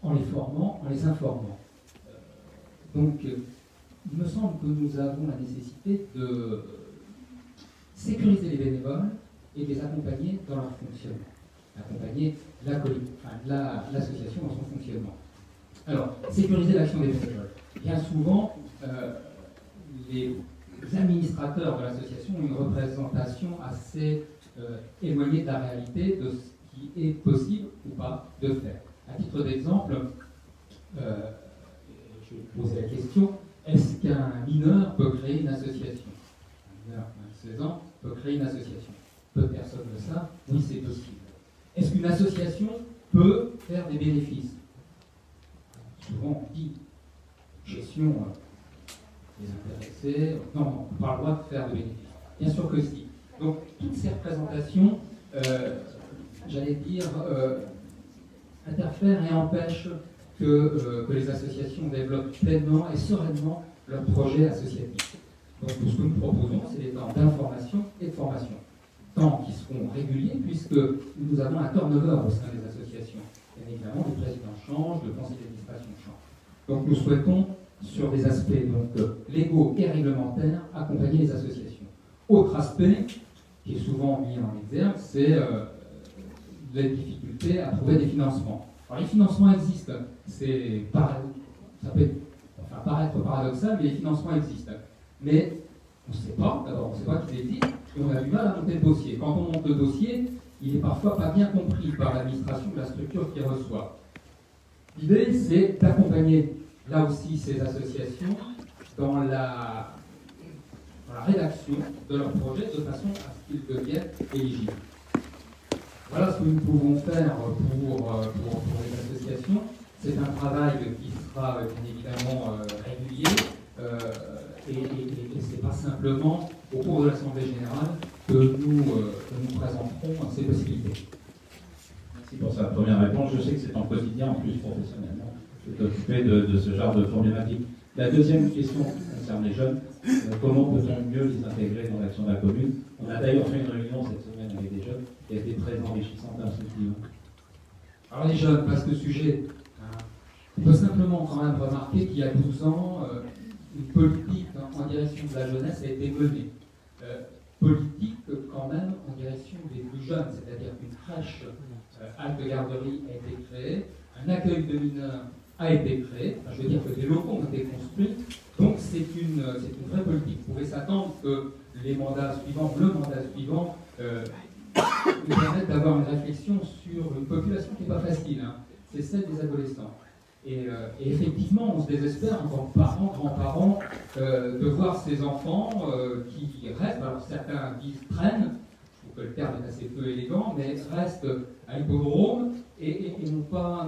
En les formant, en les informant. Donc, il me semble que nous avons la nécessité de sécuriser les bénévoles et de les accompagner dans leur fonctionnement. Accompagner l'association dans son fonctionnement. Alors, sécuriser l'action des bénévoles. Bien souvent, les administrateurs de l'association ont une représentation assez éloignée de la réalité de ce qui est possible ou pas de faire. À titre d'exemple, je vais poser la question, est-ce qu'un mineur peut créer une association? Un mineur de 16 ans peut créer une association. Peu de personnes le savent, oui c'est possible. Est-ce qu'une association peut faire des bénéfices? Souvent on dit gestion des intéressés, non, on n'a pas le droit de faire de bénéfices. Bien sûr que si. Donc toutes ces représentations, j'allais dire, interfèrent et empêchent que les associations développent pleinement et sereinement leur projet associatif. Donc ce que nous proposons, c'est des temps d'information et de formation. Temps qui seront réguliers puisque nous avons un turnover au sein des associations. Bien évidemment, le président change, le conseil d'administration change. Donc nous souhaitons, sur des aspects légaux et réglementaires, accompagner les associations. Autre aspect, qui est souvent mis en exergue, c'est la difficulté à trouver des financements. Alors les financements existent, ça peut paraître paradoxal, mais les financements existent. Mais on ne sait pas, d'abord on ne sait pas qu'ils existent, et on a du mal à monter le dossier. Quand on monte le dossier, il n'est parfois pas bien compris par l'administration de la structure qui reçoit. L'idée, c'est d'accompagner là aussi ces associations dans la rédaction de leur projet de façon à ce qu'ils deviennent éligibles. Voilà ce que nous pouvons faire pour les associations. C'est un travail qui sera bien évidemment régulier et ce n'est pas simplement au cours de l'Assemblée Générale que nous présenterons ces possibilités. Merci pour sa première réponse. Je sais que c'est en quotidien, en plus professionnellement, de t'occuper de ce genre de problématique. La deuxième question concerne les jeunes. Comment peut-on mieux les intégrer dans l'action de la commune? On a d'ailleurs fait une réunion cette semaine avec des jeunes qui a été très enrichissante et instructive. Alors les jeunes, vaste sujet. On peut simplement quand même remarquer qu'il y a 12 ans, une politique en direction de la jeunesse a été menée. Politique quand même en direction des plus jeunes, c'est-à-dire qu'une crèche halte garderie a été créée, un accueil de mineurs a été créé, enfin, je veux dire que des locaux ont été construits, donc c'est une vraie politique. Vous pouvez s'attendre que le mandat suivant nous permettent d'avoir une réflexion sur une population qui n'est pas facile, hein. C'est celle des adolescents. Et effectivement, on se désespère en tant que parents, grands-parents, de voir ces enfants qui restent, alors certains disent traînent, je trouve que le terme est assez peu élégant, mais restent à l'hippodrome et n'ont pas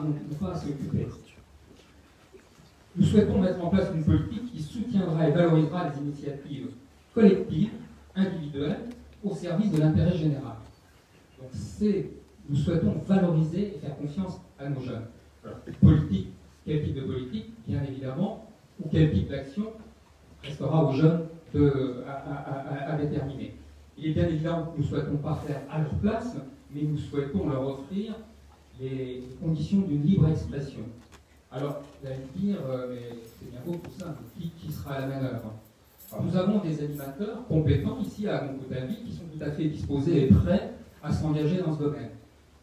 à s'occuper. Nous souhaitons mettre en place une politique qui soutiendra et valorisera les initiatives collectives, individuelles, au service de l'intérêt général. Donc nous souhaitons valoriser et faire confiance à nos jeunes. Alors, politique, quel type de politique? Bien évidemment, ou quel type d'action restera aux jeunes à déterminer. Il est bien évident que nous ne souhaitons pas faire à leur place, mais nous souhaitons leur offrir les conditions d'une libre expression. Alors, vous allez me dire, mais c'est bien beau tout ça, mais qui sera à la manœuvre? Nous avons des animateurs compétents ici à Montcoutainville qui sont tout à fait disposés et prêts à s'engager dans ce domaine.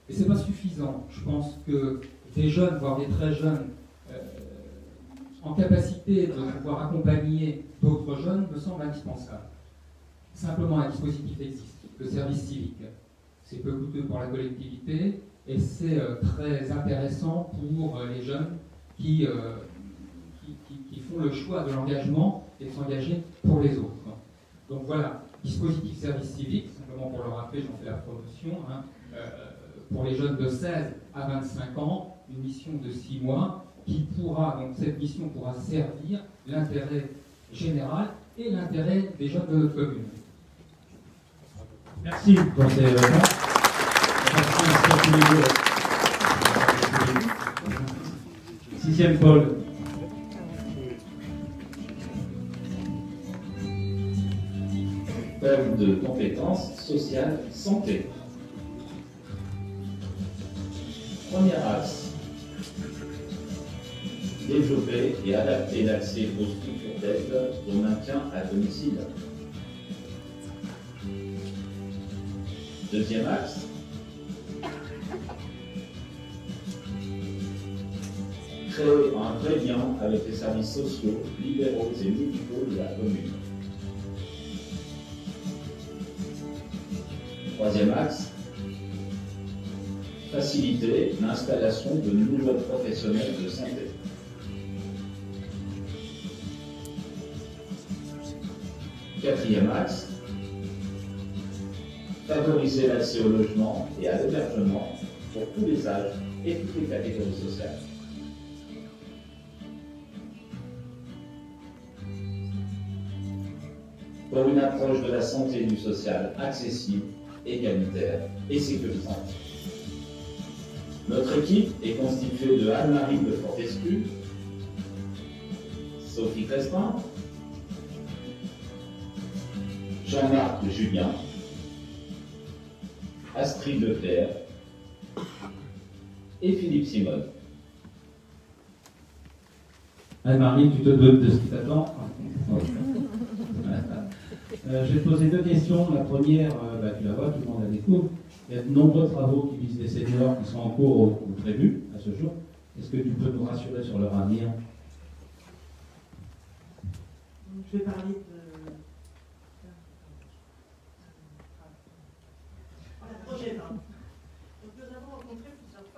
Et ce n'est pas suffisant. Je pense que des jeunes, voire des très jeunes, en capacité de pouvoir accompagner d'autres jeunes me semble indispensable. Simplement, un dispositif existe, le service civique. C'est peu coûteux pour la collectivité et c'est très intéressant pour les jeunes qui font le choix de l'engagement et de s'engager pour les autres. Donc voilà, dispositif service civique, simplement pour le rappeler, j'en fais la promotion, hein, pour les jeunes de 16 à 25 ans, une mission de 6 mois, qui pourra, donc cette mission pourra servir l'intérêt général et l'intérêt des jeunes de notre commune. Merci pour ces réponses. Merci à tous les deux. 6e pôle. Pôle de compétences sociales santé. Premier axe, développer et adapter l'accès aux structures d'aide au maintien à domicile. Deuxième axe, créer un vrai lien avec les services sociaux, libéraux et médicaux de la commune. Troisième axe, faciliter l'installation de nouveaux professionnels de santé. Quatrième axe, favoriser l'accès au logement et à l'hébergement pour tous les âges et toutes les catégories sociales. Pour une approche de la santé et du social accessible, égalitaire et sécurisante. Notre équipe est constituée de Anne-Marie de Fortescue, Sophie Crespin, Jean-Marc Julien, Astrid Leclerc et Philippe Simone. Anne-Marie, tu te doutes de ce qui t'attend? Je vais te poser deux questions. La première, tu la vois, tout le monde la découvre. Il y a de nombreux travaux qui visent les seniors qui sont en cours ou prévus à ce jour. Est-ce que tu peux nous rassurer sur leur avenir? Je vais parler de la projet 20. Donc nous avons rencontré plusieurs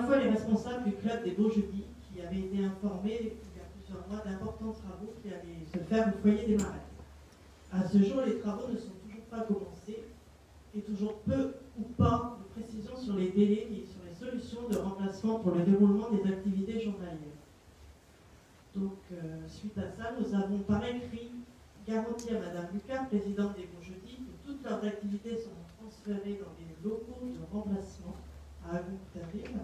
fois les responsables du club des Beaux Jeudis qui avaient été informés il y a plusieurs mois d'importants travaux qui allaient se faire au foyer des Marais. À ce jour, les travaux ne sont toujours pas commencés et toujours peu ou pas de précision sur les délais et sur les solutions de remplacement pour le déroulement des activités journalières. Donc, suite à ça, nous avons par écrit garanti à Madame Lucas, présidente des Beaux Jeudis, que toutes leurs activités seront transférées dans des locaux de remplacement à Agon-Coutainville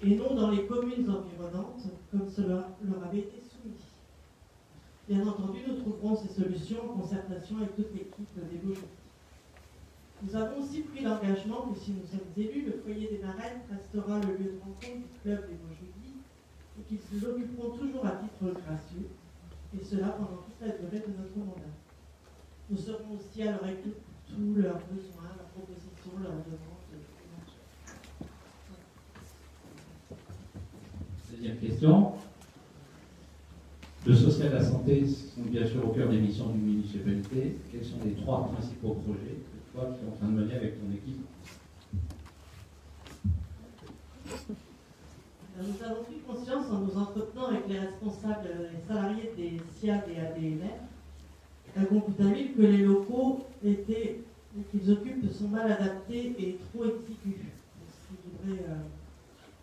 et non dans les communes environnantes, comme cela leur avait été soumis. Bien entendu, nous trouverons ces solutions en concertation avec toute l'équipe des Beaux Jeudis. Nous avons aussi pris l'engagement que si nous sommes élus, le foyer des Marais restera le lieu de rencontre du club des Beaux Jeudis et qu'ils l'occuperont toujours à titre gracieux, et cela pendant toute la durée de notre mandat. Nous serons aussi à leur écoute pour tous leurs besoins, leurs propositions, leurs demandes. Deuxième question. Le social et la santé sont bien sûr au cœur des missions d'une municipalité. Quels sont les trois principaux projets que toi tu es en train de mener avec ton équipe? Nous avons pris conscience en nous entretenant avec les responsables et salariés des SIAD et ADNR à Agon-Coutainville que les locaux qu'ils occupent sont mal adaptés et trop exigus pour ce qu'ils devraient donner.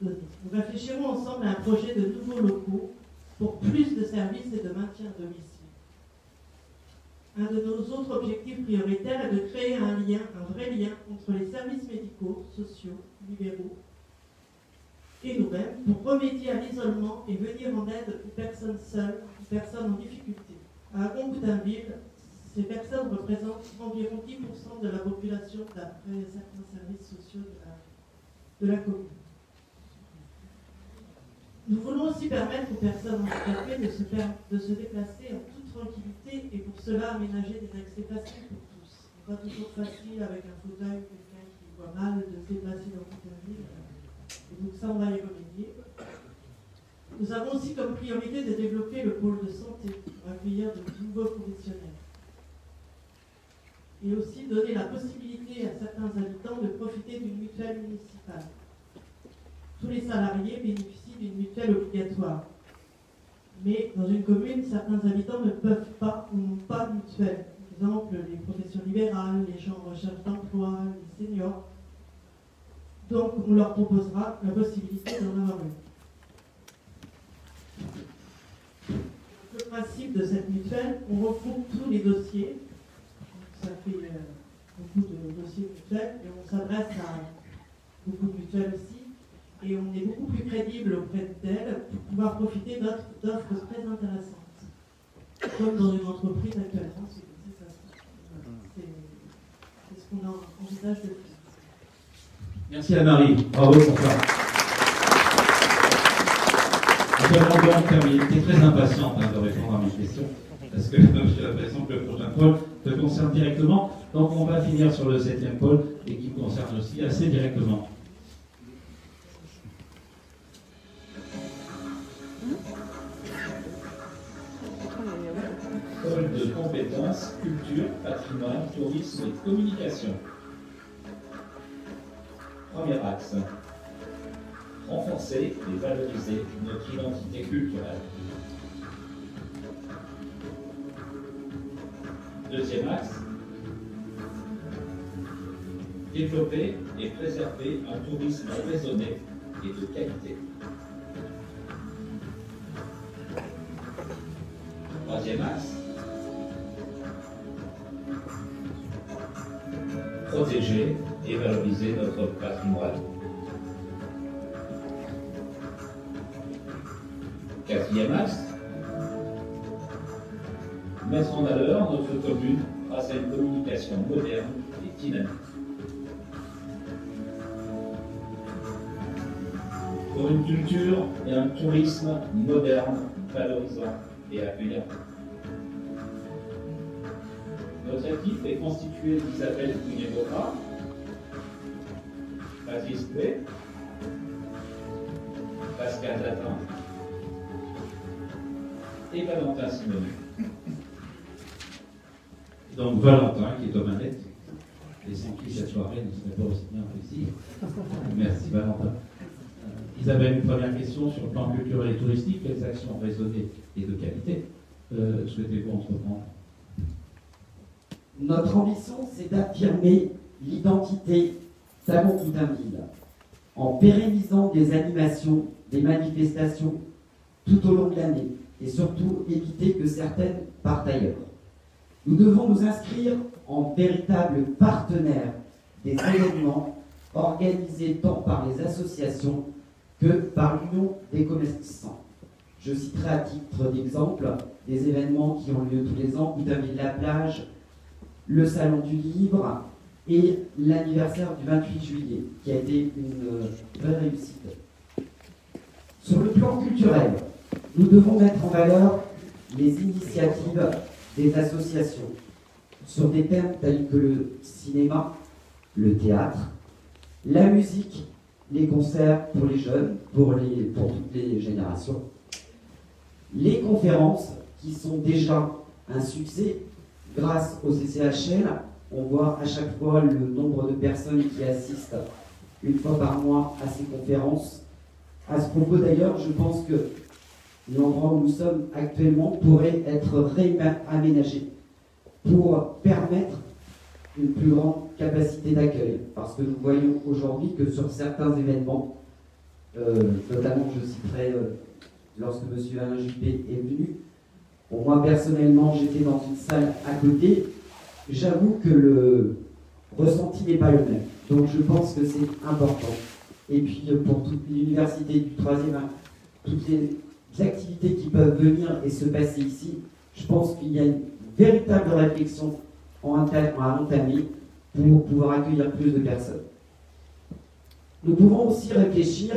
Nous réfléchirons ensemble à un projet de nouveaux locaux pour plus de services et de maintien à domicile. Un de nos autres objectifs prioritaires est de créer un vrai lien entre les services médicaux, sociaux, libéraux et nous-mêmes pour remédier à l'isolement et venir en aide aux personnes seules, aux personnes en difficulté. À Agon-Coutainville, ces personnes représentent environ 10% de la population d'après certains services sociaux de la commune. Nous voulons aussi permettre aux personnes handicapées de se déplacer en toute tranquillité et pour cela aménager des accès faciles pour tous. Ce n'est pas toujours facile avec un fauteuil ou quelqu'un qui voit mal de se déplacer dans Coutainville. Et donc ça, on va y remédier. Nous avons aussi comme priorité de développer le pôle de santé pour accueillir de nouveaux professionnels. Et aussi donner la possibilité à certains habitants de profiter d'une mutuelle municipale. Tous les salariés bénéficient d'une mutuelle obligatoire. Mais dans une commune, certains habitants ne peuvent pas ou n'ont pas de mutuelle. Par exemple, les professions libérales, les gens en recherche d'emploi, les seniors. Donc, on leur proposera la possibilité d'en avoir une. Le principe de cette mutuelle, on regroupe tous les dossiers. Ça fait beaucoup de dossiers mutuels et on s'adresse beaucoup plus jeunes aussi, et on est beaucoup plus crédible auprès d'elles pour pouvoir profiter d'offres très intéressantes. Comme dans une entreprise actuellement, c'est ça. C'est ce qu'on envisage de faire. Merci Anne-Marie, bravo pour ça. Tu es très impatiente de répondre à mes questions, parce que j'ai l'impression que le prochain pôle te concerne directement. Donc on va finir sur le 7e pôle, et qui me concerne aussi assez directement. Pôle de compétences, culture, patrimoine, tourisme et communication. Premier axe. Renforcer et valoriser notre identité culturelle. Deuxième axe. Développer et préserver un tourisme raisonné et de qualité. Troisième axe. Protéger et valoriser notre patrimoine. Quatrième axe. Mettre en valeur notre commune grâce à une communication moderne et dynamique. Pour une culture et un tourisme moderne, valorisant et accueillant. Notre équipe est constituée d'Isabelle Cugnet-Bocra, Patrice Play, Pascal Latin et Valentin Simonet. Donc Valentin qui est aux manettes, et sans qui cette soirée ne serait pas aussi bien réussie. Merci Valentin. Isabelle, une première question sur le plan culturel et touristique. Quelles actions raisonnées et de qualité souhaitez-vous entreprendre? Notre ambition, c'est d'affirmer l'identité d'Amont-Coutainville en pérennisant des animations, des manifestations tout au long de l'année et surtout éviter que certaines partent ailleurs. Nous devons nous inscrire en véritables partenaires des événements organisés tant par les associations que par l'Union des commerçants. Je citerai à titre d'exemple des événements qui ont lieu tous les ans, Coutainville-la-Plage, le Salon du Livre et l'anniversaire du 28 juillet, qui a été une vraie réussite. Sur le plan culturel, nous devons mettre en valeur les initiatives des associations sur des thèmes tels que le cinéma, le théâtre, la musique, les concerts pour les jeunes, pour toutes les générations, les conférences qui sont déjà un succès grâce au CCHL. On voit à chaque fois le nombre de personnes qui assistent une fois par mois à ces conférences. À ce propos d'ailleurs, je pense que l'endroit où nous sommes actuellement pourrait être réaménagé pour permettre une plus grande capacité d'accueil. Parce que nous voyons aujourd'hui que sur certains événements, notamment je citerai lorsque M. Alain Juppé est venu, pour moi personnellement j'étais dans une salle à côté, j'avoue que le ressenti n'est pas le même. Donc je pense que c'est important. Et puis pour toute l'université du 3e, toutes les activités qui peuvent venir et se passer ici, je pense qu'il y a une véritable réflexion à entamer pour pouvoir accueillir plus de personnes. Nous pouvons aussi réfléchir,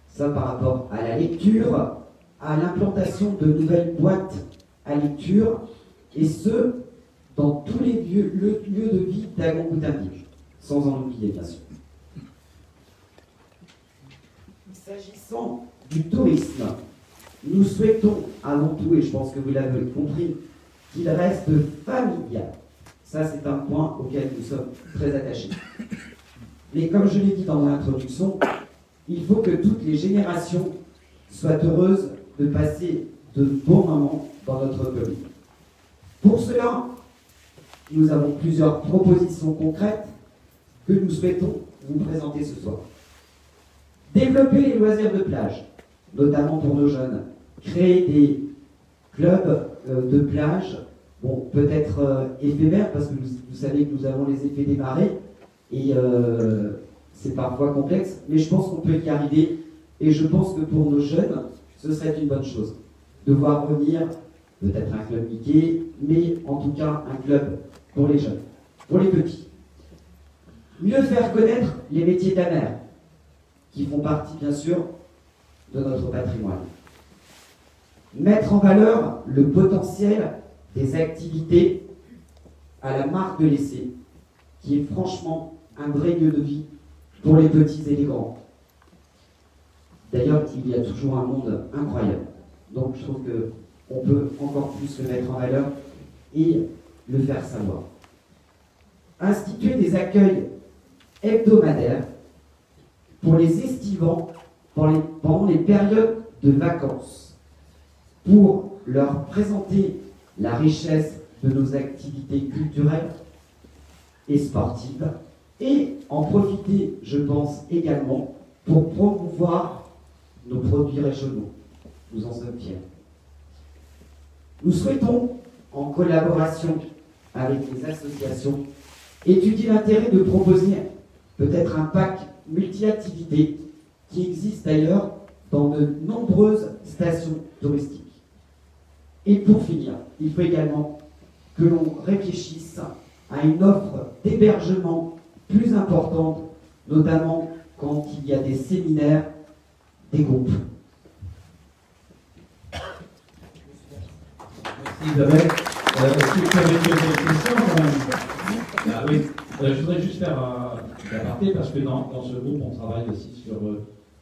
ça par rapport à la lecture, à l'implantation de nouvelles boîtes à lecture, et ce, dans tous les lieux de vie d'Amont-Coutainville, sans en oublier bien sûr. S'agissant du tourisme, nous souhaitons avant tout, et je pense que vous l'avez compris, qu'il reste familial. Ça, c'est un point auquel nous sommes très attachés. Mais comme je l'ai dit dans mon introduction, il faut que toutes les générations soient heureuses de passer de bons moments dans notre commune. Pour cela, nous avons plusieurs propositions concrètes que nous souhaitons vous présenter ce soir. Développer les loisirs de plage, notamment pour nos jeunes. Créer des clubs de plage, bon, peut-être éphémères, parce que vous savez que nous avons les effets des marées, et c'est parfois complexe, mais je pense qu'on peut y arriver. Et je pense que pour nos jeunes, ce serait une bonne chose de voir revenir peut-être un club Mickey, mais en tout cas un club pour les jeunes, pour les petits. Mieux faire connaître les métiers de la mer, qui font partie bien sûr de notre patrimoine. Mettre en valeur le potentiel des activités à la marque de l'essai, qui est franchement un vrai lieu de vie pour les petits et les grands. D'ailleurs, il y a toujours un monde incroyable. Donc je trouve qu'on peut encore plus le mettre en valeur et le faire savoir. Instituer des accueils hebdomadaires pour les estivants pendant les périodes de vacances, pour leur présenter la richesse de nos activités culturelles et sportives, et en profiter, je pense, également pour promouvoir nos produits régionaux. Nous en sommes fiers. Nous souhaitons, en collaboration avec les associations, étudier l'intérêt de proposer peut-être un pack multi-activités qui existe d'ailleurs dans de nombreuses stations touristiques. Et pour finir, il faut également que l'on réfléchisse à une offre d'hébergement plus importante, notamment quand il y a des séminaires, des groupes. Merci Isabelle. Est-ce que vous avez des questions quand même? Ah, oui. Je voudrais juste faire un aparté parce que dans ce groupe, on travaille aussi sur,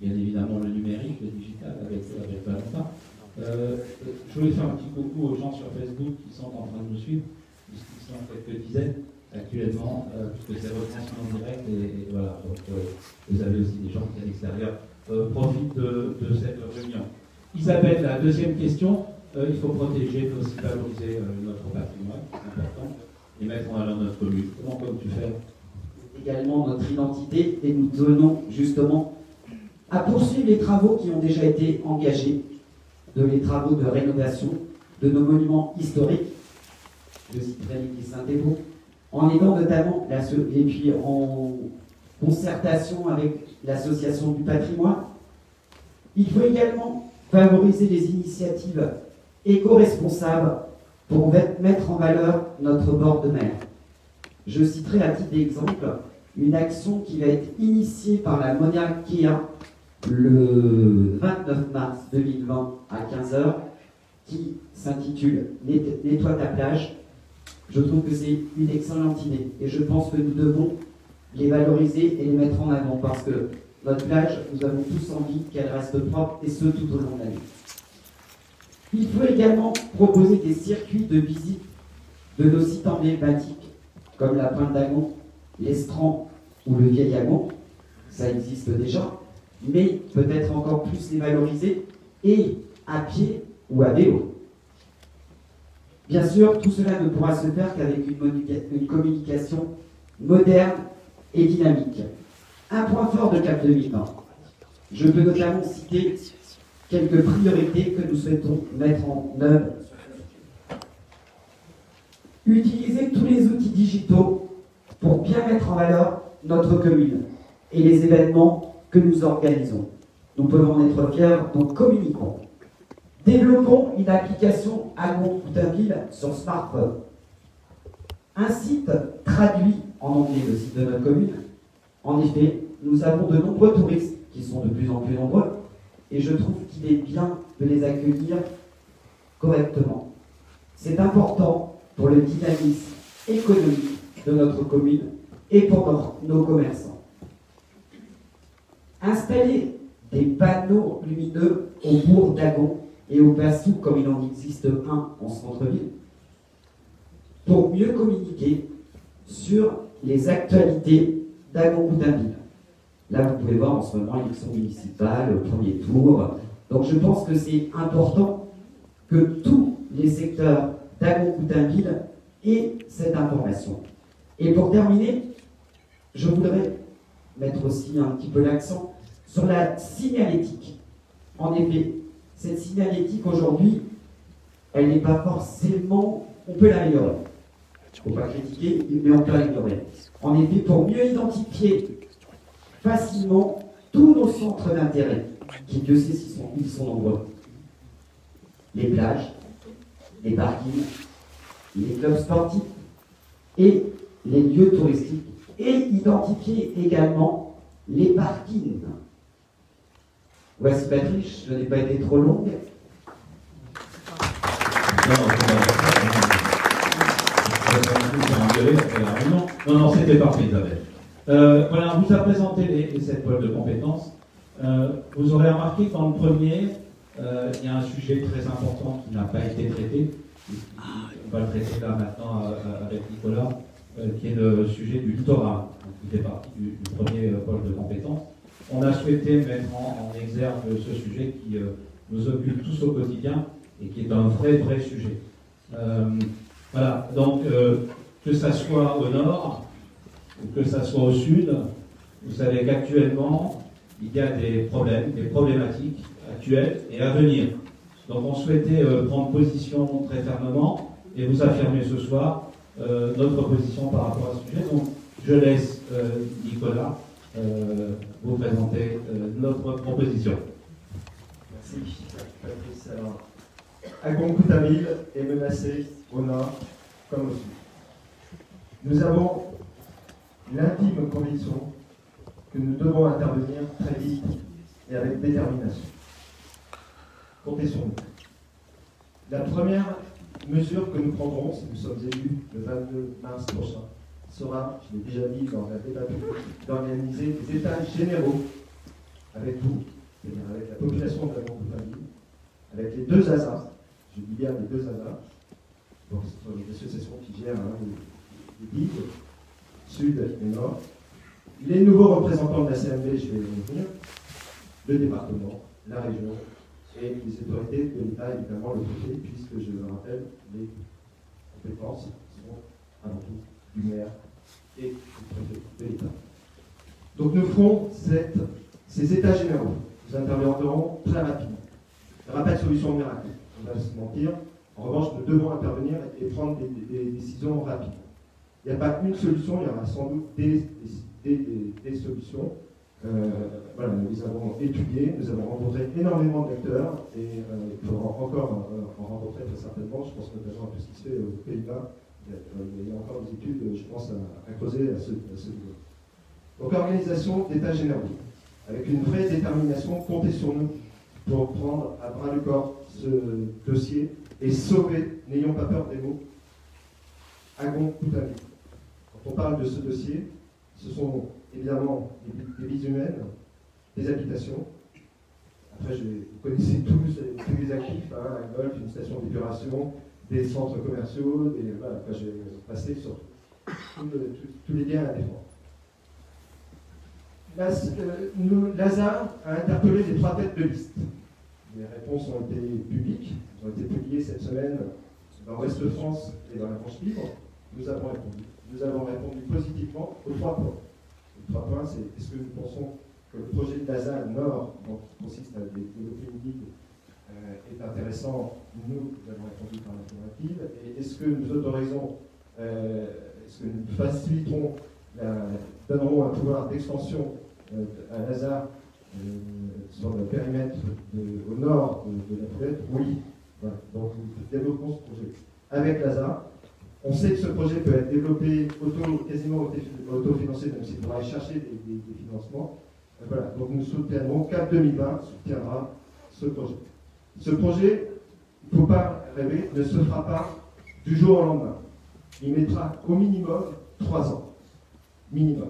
bien évidemment, le numérique, le digital, avec Valentin. Je voulais faire un petit coucou aux gens sur Facebook qui sont en train de nous suivre, puisqu'ils sont quelques dizaines actuellement, puisque c'est retransmis en direct, et voilà, donc vous avez aussi des gens qui à l'extérieur profitent de cette réunion. Isabelle, la deuxième question, il faut protéger, il faut aussi valoriser notre patrimoine, c'est important, et mettre en valeur notre commune. Comment tu fais? Également notre identité, et nous tenons justement à poursuivre les travaux qui ont déjà été engagés, les travaux de rénovation de nos monuments historiques, je citerai l'église Saint-Évo, en aidant notamment, et puis en concertation avec l'association du patrimoine. Il faut également favoriser les initiatives éco-responsables pour mettre en valeur notre bord de mer. Je citerai à titre d'exemple une action qui va être initiée par la Mauna Kea le 29 mars 2020 à 15h, qui s'intitule « Nettoie ta plage ». Je trouve que c'est une excellente idée et je pense que nous devons les valoriser et les mettre en avant parce que notre plage, nous avons tous envie qu'elle reste propre et ce tout au long de l'année. Il faut également proposer des circuits de visite de nos sites emblématiques comme la Pointe d'Agon, l'Estran ou le Vieil Agon. Ça existe déjà, mais peut-être encore plus les valoriser et à pied ou à vélo. Bien sûr, tout cela ne pourra se faire qu'avec une communication moderne et dynamique. Un point fort de Cap 2020. Je peux notamment citer quelques priorités que nous souhaitons mettre en œuvre. Utiliser tous les outils digitaux pour bien mettre en valeur notre commune et les événements que nous organisons. Nous pouvons en être fiers, donc communiquons. Développons une application Agon-Coutainville sur smartphone. Un site traduit en anglais le site de notre commune. En effet, nous avons de nombreux touristes qui sont de plus en plus nombreux et je trouve qu'il est bien de les accueillir correctement. C'est important pour le dynamisme économique de notre commune et pour nos commerçants. Installer des panneaux lumineux au bourg d'Agon et au Passou, comme il en existe un en centre-ville, pour mieux communiquer sur les actualités d'Agon-Coutainville. Là, vous pouvez voir en ce moment l'élection municipale, le premier tour. Donc je pense que c'est important que tous les secteurs d'Agon-Coutainville aient cette information. Et pour terminer, je voudrais mettre aussi un petit peu l'accent sur la signalétique. En effet, cette signalétique aujourd'hui, elle n'est pas forcément... On peut l'améliorer. Il ne faut pas critiquer, mais on peut l'améliorer. En effet, pour mieux identifier facilement tous nos centres d'intérêt, qui Dieu sait s'ils sont nombreux. Les plages, les parkings, les clubs sportifs et les lieux touristiques. Et identifier également les parkings. Voici Patrice, je n'ai pas été trop longue. Non, c'était parfait, Isabelle. Voilà, on vous a présenté les 7 pôles de compétences. Vous aurez remarqué que dans le premier, il y a un sujet très important qui n'a pas été traité. On va le traiter là maintenant avec Nicolas, qui est le sujet du littoral, qui fait partie du premier pôle de compétences. On a souhaité mettre en exergue ce sujet qui nous occupe tous au quotidien et qui est un vrai sujet. Voilà, donc que ça soit au nord ou que ça soit au sud, vous savez qu'actuellement, il y a des problèmes, des problématiques actuelles et à venir. Donc on souhaitait prendre position très fermement et vous affirmer ce soir notre position par rapport à ce sujet. Donc je laisse Nicolas vous présenter notre proposition. Merci, Patrice. Alors, Agon-Coutainville est menacé au nord comme au sud. Nous avons l'intime conviction que nous devons intervenir très vite et avec détermination. Comptez sur nous. La première mesure que nous prendrons, si nous sommes élus le 22 mars prochain, sera, je l'ai déjà dit dans la débat public, d'organiser des états généraux avec vous, c'est-à-dire avec la population de Agon-Coutainville, avec les 2 ASA, je dis bien les 2 ASA, donc ce sont les associations qui gèrent les guides, sud et nord, les nouveaux représentants de la CMB, je vais y revenir, le département, la région, et les autorités de l'État, évidemment le préfet, puisque je le rappelle, les compétences sont avant tout du maire et du préfet de l'État. Donc nous ferons ces états généraux. Nous interviendrons très rapidement. Il n'y aura pas de solution miracle, on va se mentir. En revanche, nous devons intervenir et prendre des décisions rapides. Il n'y a pas une solution, il y aura sans doute des solutions. Voilà, nous les avons étudiées, nous avons rencontré énormément d'acteurs et il faudra encore en rencontrer très certainement. Je pense notamment à tout ce qui se fait aux Pays-Bas. Il y a encore des études, je pense, à creuser à ce niveau. Donc, organisation d'états généraux, avec une vraie détermination, comptez sur nous pour prendre à bras le corps ce dossier et sauver, n'ayons pas peur des mots, Agon-Coutainville. Quand on parle de ce dossier, ce sont évidemment des vies humaines, des habitations. Après, vous connaissez tous les actifs, un golf, une station d'épuration, des centres commerciaux, voilà, je vais passer sur tous les biens à défendre. L'ASA a interpellé les 3 têtes de liste. Les réponses ont été publiques, elles ont été publiées cette semaine dans l'Ouest de France et dans la France libre. Nous avons répondu. Nous avons répondu positivement aux 3 points. Les 3 points, c'est est-ce que nous pensons que le projet de l'ASA Nord, qui consiste à développer une ligue, est intéressant? Nous avons répondu par l'affirmative. Et est-ce que nous autorisons, est-ce que nous faciliterons, donnerons un pouvoir d'extension à l'ASA sur le périmètre au nord de la Poulette? Oui. Voilà. Donc nous développons ce projet avec l'ASA. On sait que ce projet peut être développé quasiment autofinancé, même s'il faudra aller chercher des financements. Voilà. Donc nous soutiendrons, CAP 2020 soutiendra ce projet. Ce projet, il ne faut pas rêver, ne se fera pas du jour au lendemain. Il mettra au minimum 3 ans. Minimum.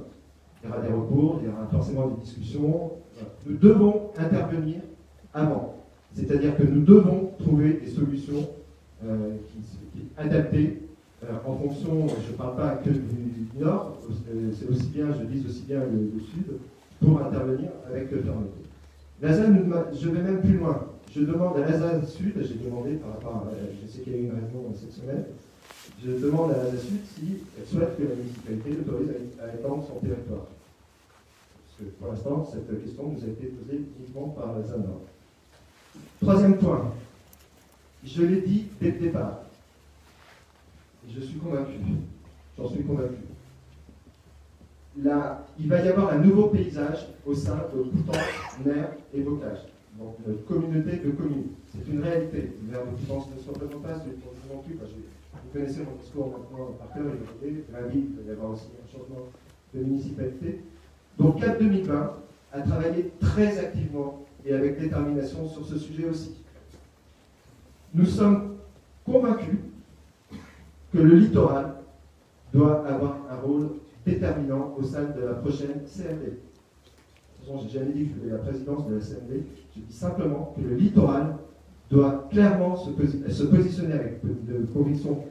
Il y aura des recours, il y aura forcément des discussions. Nous devons intervenir avant. C'est-à-dire que nous devons trouver des solutions adaptées en fonction, je ne parle pas que du Nord, c'est aussi bien, je vise aussi bien le Sud, pour intervenir avec fermeté. L'ASA, je vais même plus loin. Je demande à l'ASA Sud, j'ai demandé par rapport à, je sais qu'il y a eu une réunion cette semaine, je demande à l'ASA Sud si elle souhaite que la municipalité l'autorise à étendre son territoire. Parce que pour l'instant, cette question nous a été posée uniquement par l'ASA Nord. 3e point, je l'ai dit dès le départ, et je suis convaincu, j'en suis convaincu. il va y avoir un nouveau paysage au sein de Coutances, Mer et Bocage, donc notre communauté de communes. C'est une réalité. Le maire de Coutances ne se représente pas, non plus. Vous connaissez mon discours maintenant par cœur, et vous voyez, il va y avoir aussi un changement de municipalité. Donc CAP 2020 a travaillé très activement et avec détermination sur ce sujet aussi. Nous sommes convaincus que le littoral doit avoir un rôle déterminant au sein de la prochaine CMD. De toute façon, je n'ai jamais dit que je voulais la présidence de la CMD, je dis simplement que le littoral doit clairement se positionner avec de convictions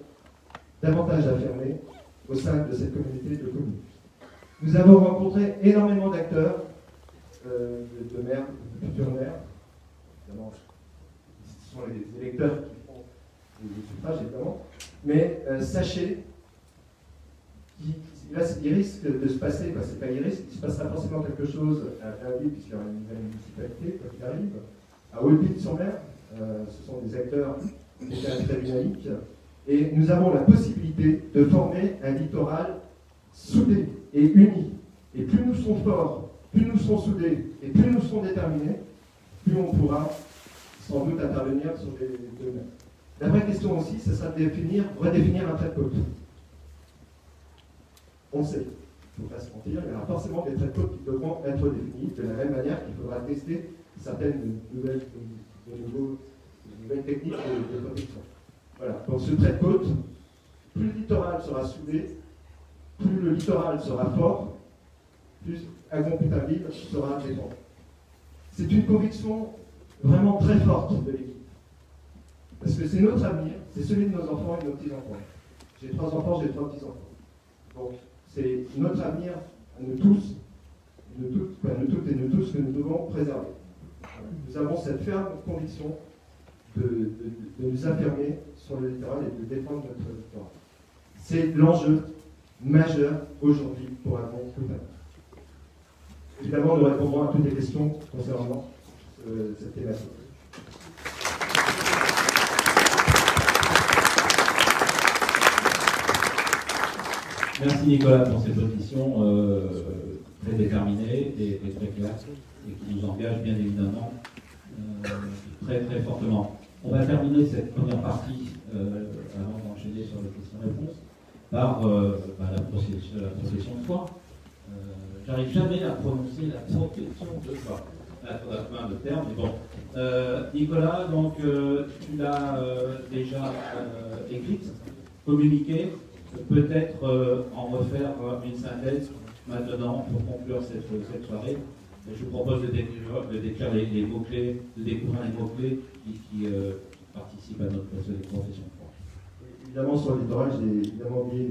davantage affirmées au sein de cette communauté de communes. Nous avons rencontré énormément d'acteurs, de maires, de futurs maires. Évidemment, ce sont les électeurs qui font le suffrage, évidemment. Mais sachez qu'il risque de se passer, c'est pas il risque, il se passera forcément quelque chose à Blainville, puisqu'il y aura une nouvelle municipalité, quoi qu'il arrive. À Olbine-sur-Mer, ce sont des acteurs très dynamiques. Et nous avons la possibilité de former un littoral soudé et uni. Et plus nous serons forts, plus nous serons soudés et plus nous serons déterminés, plus on pourra sans doute intervenir sur les domaines. La vraie question aussi, ce sera de redéfinir un trait de côte. On sait, il ne faut pas se mentir, il y aura forcément des traits de côte qui devront être définis, de la même manière qu'il faudra tester certaines nouvelles techniques de protection. Voilà, donc ce trait de côte, plus le littoral sera soudé, plus le littoral sera fort, plus Agon-Puttainville sera défendu. C'est une conviction vraiment très forte de l'équipe. Parce que c'est notre avenir, c'est celui de nos enfants et de nos petits-enfants. J'ai 3 enfants, j'ai 3 petits-enfants. Donc c'est notre avenir à nous tous, nous toutes et nous tous que nous devons préserver. Nous avons cette ferme conviction de nous affirmer sur le littoral et de défendre notre littoral. C'est l'enjeu majeur aujourd'hui pour Agon-Puttainville. Évidemment, nous répondrons à toutes les questions concernant cette thématique. Merci Nicolas pour cette audition très déterminée et très claire et qui nous engage bien évidemment très très fortement. On va terminer cette première partie avant d'enchaîner sur les questions-réponses par la profession de foi. J'arrive jamais à prononcer la profession de foi. Là, il faudra trouver un autre terme, mais bon. Nicolas, donc tu l'as déjà écrite, communiquée. Peut-être en refaire une synthèse maintenant pour conclure cette soirée. Je vous propose de décrire les mots-clés, de découvrir les mots-clés qui participent à notre profession de foi. Évidemment, sur le littoral, j'ai évidemment oublié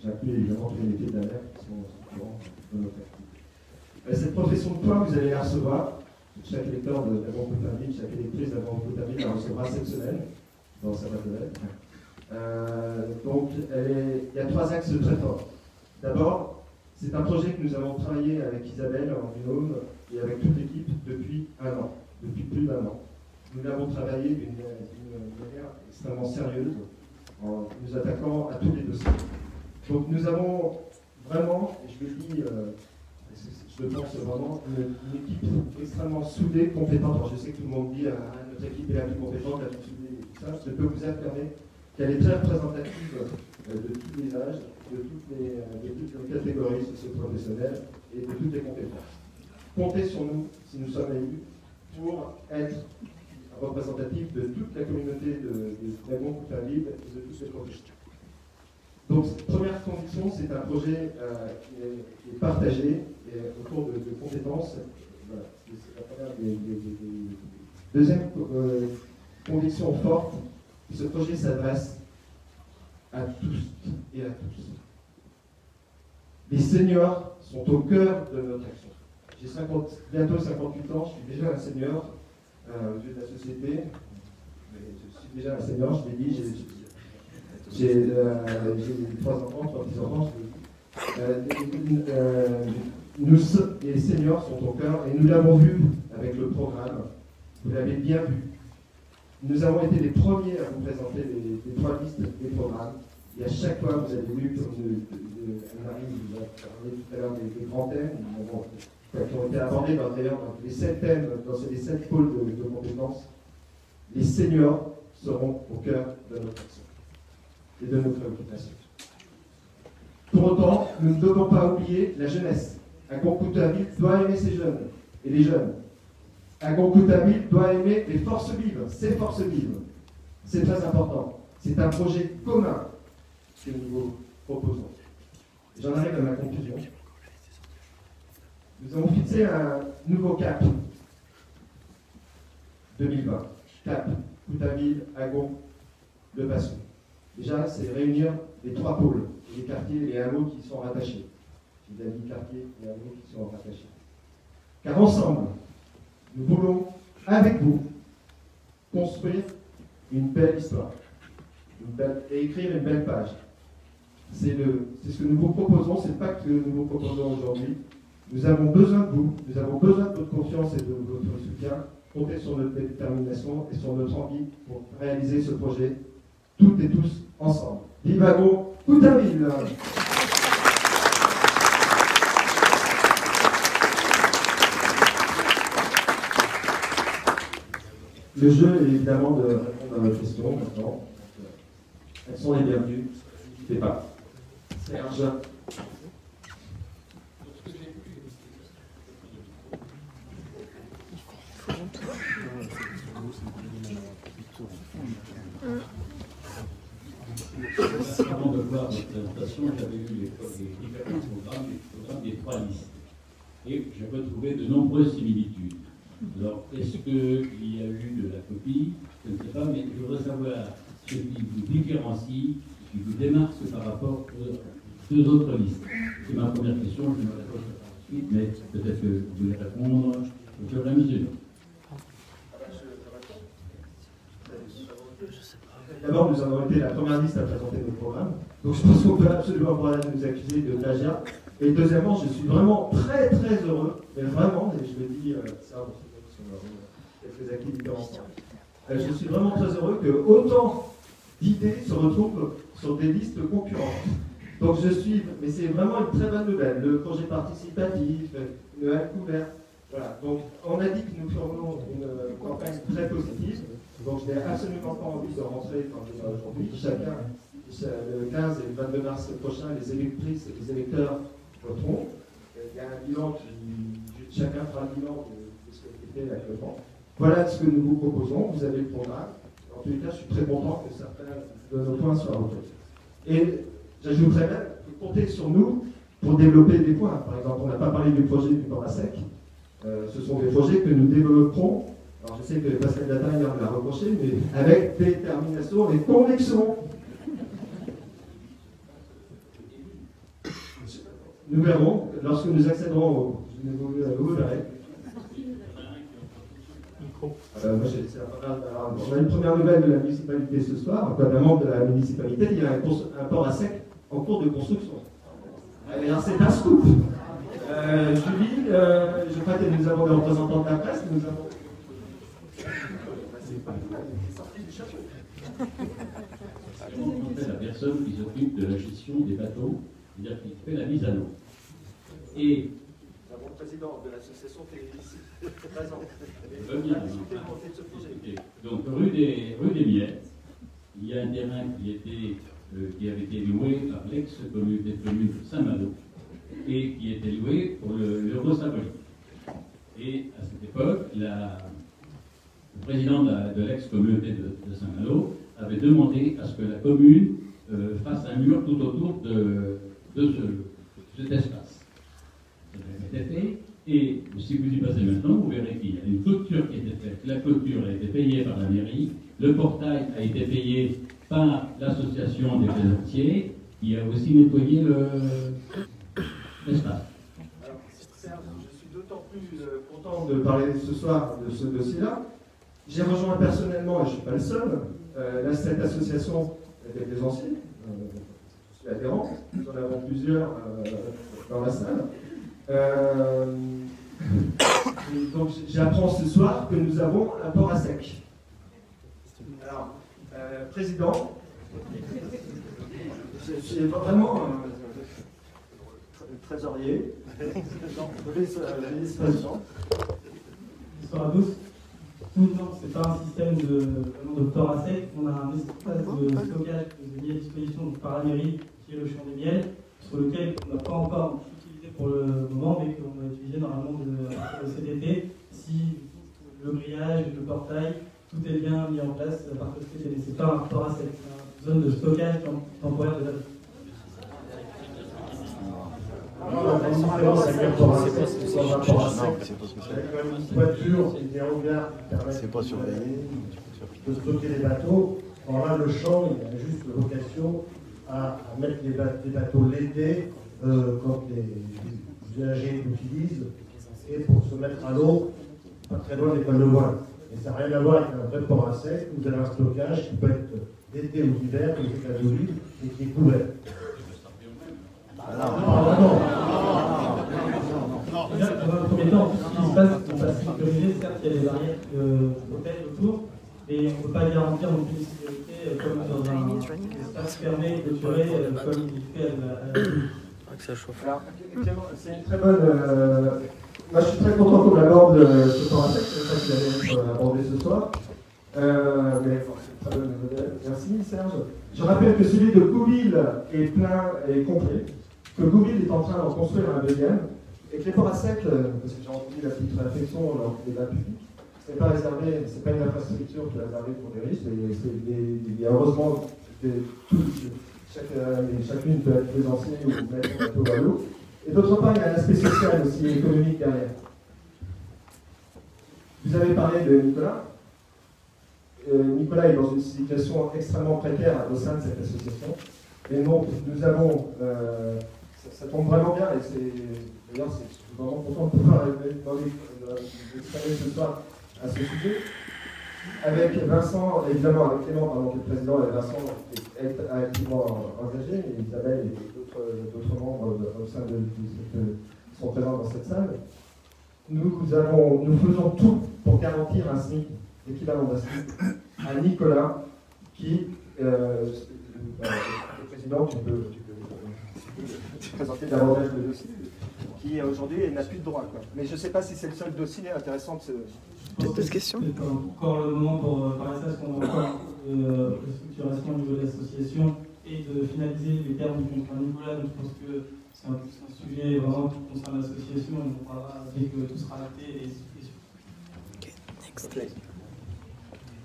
j'ai inclus évidemment tous les métiers de la mer qui sont courants dans notre activité. Cette profession de foi, vous allez la recevoir. Chaque lecteur d'Agon-Puttainville, chaque électrice d'Agon-Puttainville la recevra cette semaine dans sa boîte de lettres. Donc, il y a 3 axes très forts. D'abord, c'est un projet que nous avons travaillé avec Isabelle en binôme et avec toute l'équipe depuis 1 an, depuis plus d'1 an. Nous l'avons travaillé d'une manière extrêmement sérieuse, en nous attaquant à tous les dossiers. Donc, nous avons vraiment, et je le dis, je le pense vraiment, une équipe extrêmement soudée, compétente. Alors, je sais que tout le monde dit notre équipe est la plus compétente, la plus soudée, et tout ça. Je peux vous affirmer qu'elle est très représentative de tous les âges, de toutes les catégories socio-professionnelles et de toutes les compétences. Comptez sur nous, si nous sommes élus, pour être représentatifs de toute la communauté d'Agon-Puttainville et de toutes les professions. Donc, cette première condition, c'est un projet qui est partagé et autour de compétences. Voilà, c'est la première des deuxième conviction forte. Ce projet s'adresse à tous et à tous. Les seniors sont au cœur de notre action. J'ai bientôt 58 ans, je suis déjà un senior aux yeux de la société. Je suis déjà un senior, je l'ai dit, j'ai 3 enfants, 3 petits-enfants. Les seniors sont au cœur et nous l'avons vu avec le programme. Vous l'avez bien vu. Nous avons été les premiers à vous présenter les 3 listes des programmes. Et à chaque fois, vous avez vu, comme Anne-Marie vous a parlé tout à l'heure des grands thèmes, qui ont été abordés d'ailleurs dans les 7 thèmes, dans les 7 pôles de compétences, les seniors seront au cœur de notre action et de nos préoccupations. Pour autant, nous ne devons pas oublier la jeunesse. Agon-Coutaville doit aimer ses jeunes et les jeunes. Agon-Coutaville doit aimer les forces vives, ses forces vives. C'est très important. C'est un projet commun que nous vous proposons. J'en arrive à ma conclusion. Nous avons fixé un nouveau cap 2020. Cap, Coutaville, Agon, Le Passou. Déjà, c'est réunir les 3 pôles, les quartiers et les hameaux qui sont rattachés. J'ai dit quartiers et hameaux qui sont rattachés. Car ensemble, nous voulons, avec vous, construire une belle histoire et écrire une belle page. C'est ce que nous vous proposons, c'est le pacte que nous vous proposons aujourd'hui. Nous avons besoin de vous, nous avons besoin de votre confiance et de votre soutien. Comptez sur notre détermination et sur notre envie pour réaliser ce projet, toutes et tous ensemble. Vive Agon-Coutaville! Le jeu est évidemment de répondre à votre question maintenant. Elles sont les bienvenues. C'est pas. Serge. Avant de voir votre présentation, j'avais vu les différents programmes des 3 listes. Et j'ai retrouvé de nombreuses similitudes. Alors, est-ce qu'il y a eu de la copie? Je ne sais pas, mais je voudrais savoir ce qui vous différencie, ce qui vous démarque par rapport aux 2 autres listes. C'est ma première question, je me réponds par la suite, mais peut-être que vous voulez répondre au fur et à mesure. D'abord, nous avons été la première liste à présenter nos programmes, donc je pense qu'on peut absolument pas nous accuser de plagiat. Et deuxièmement, je suis vraiment très très heureux, mais vraiment, et je le dis ça sur quelques activités ensemble, je suis vraiment très heureux que autant d'idées se retrouvent sur des listes concurrentes. Donc je suis, mais c'est vraiment une très bonne nouvelle, le projet participatif, le hall couvert. Voilà, donc on a dit que nous ferions une campagne très positive, donc je n'ai absolument pas envie de rentrer dans le débat aujourd'hui. Chacun, le 15 et le 22 mars prochain, les électrices et les électeurs voteront. Il y a un bilan chacun fera un bilan de ce qui est fait actuellement. Voilà ce que nous vous proposons, vous avez le programme. En tous les cas, je suis très content que certains de nos points soient retenus. Et j'ajouterais même que comptez sur nous pour développer des points. Par exemple, on n'a pas parlé du projet du port à sec. Ce sont des projets que nous développerons. Alors je sais que Pascal Datin vient de la reprocher, mais avec détermination et conviction. Nous verrons, lorsque nous accéderons au... Vous verrez. On a une première nouvelle de la municipalité ce soir. Comme un membre de la municipalité, il y a un port à sec en cours de construction. Alors c'est un scoop. Julie, je crois que nous avons des représentants de la presse. Nous avons... C'est la personne qui s'occupe de la gestion des bateaux, c'est-à-dire qui fait la mise à l'eau. Et nous avons le président de l'association Télévis présent. Donc rue des Miettes, il y a un terrain qui avait été loué par l'ex-communauté de communes de Saint-Malo et qui était loué pour l'euro symbolique. Et à cette époque, le président de l'ex-communauté de Saint-Malo avait demandé à ce que la commune fasse un mur tout autour de cet espace. Ça avait été fait, et si vous y passez maintenant, vous verrez qu'il y a une clôture qui a été faite. La clôture a été payée par la mairie, le portail a été payé par l'association des plaisanciers, qui a aussi nettoyé l'espace. Alors, Serge, je suis d'autant plus content de parler ce soir de ce dossier-là. J'ai rejoint personnellement, et je ne suis pas le seul, cette association des plaisanciers. Je suis adhérent, nous en avons plusieurs dans la salle. Donc j'apprends ce soir que nous avons un port à sec. Alors, président, C'est vraiment trésorier, vice-président. Bonsoir à tous. Nous, non, c'est pas un système de port à sec. On a un espace de stockage de mis à disposition par la mairie, qui est le champ des miels, sur lequel on n'a pas encore utilisé pour le moment, mais qu'on va utiliser normalement cet été, si le grillage, le portail, tout est bien mis en place par cet été. Mais c'est pas un port à sec, c'est une zone de stockage temporaire de la. Une voiture qui est en gare qui permet de stocker les bateaux. Alors là, le champ, il a juste vocation à mettre des bateaux l'été quand les usagers l'utilisent et pour se mettre à l'eau, pas très loin des points de voile. Et ça n'a rien à voir avec un vrai port à sec. Vous avez un stockage qui peut être d'été ou d'hiver, qui est gazoline et qui est couvert. Déjà, dans un premier temps, ce qui se passe, on va sécuriser, certes, il y a des barrières d'hôtels autour, et on ne peut pas garantir non plus une sécurité comme dans un espace fermé, clôturé, comme il fait à la ça chauffe. C'est une très bonne. Moi, je suis très content qu'on aborde ce port à sec, c'est ça qu'il allait aborder ce soir. Mais très bonne modèle. Merci Serge. Je rappelle que celui de Gouville est plein et complet, que Gouville est en train d'en construire un deuxième, et que les ports à sec, parce que j'ai entendu la petite réflexion lors du débat public, ce n'est pas réservé, c'est pas une infrastructure qui est réservée pour des riches, il y a heureusement chacune peut être présencée ou mettre un bateau à l'eau. Et d'autre part, il y a un aspect social aussi, économique derrière. Vous avez parlé de Nicolas. Nicolas est dans une situation extrêmement précaire au sein de cette association. Et donc, nous avons, ça tombe vraiment bien, et d'ailleurs, je suis vraiment content de pouvoir exprimer ce soir à ce sujet. Avec Vincent, évidemment, avec Clément, pardon, qui est le président, et Vincent est activement engagé, et Isabelle et d'autres membres au sein sont présents dans cette salle. Nous faisons tout pour garantir un SMIC, l'équivalent d'un SMIC, à Nicolas, qui le président, tu peux présenter davantage le dossier, qui aujourd'hui n'a plus de droit. Quoi. Mais je ne sais pas si c'est le seul dossier intéressant de ce. D'autres questions ? C'est pas encore le moment pour parler de ça, parce qu'on a encore de structuration au niveau de l'association et de finaliser les termes du contrat Nicolas. Donc je pense que c'est un sujet vraiment qui concerne l'association et on parlera dès que tout sera acté et Ok, next.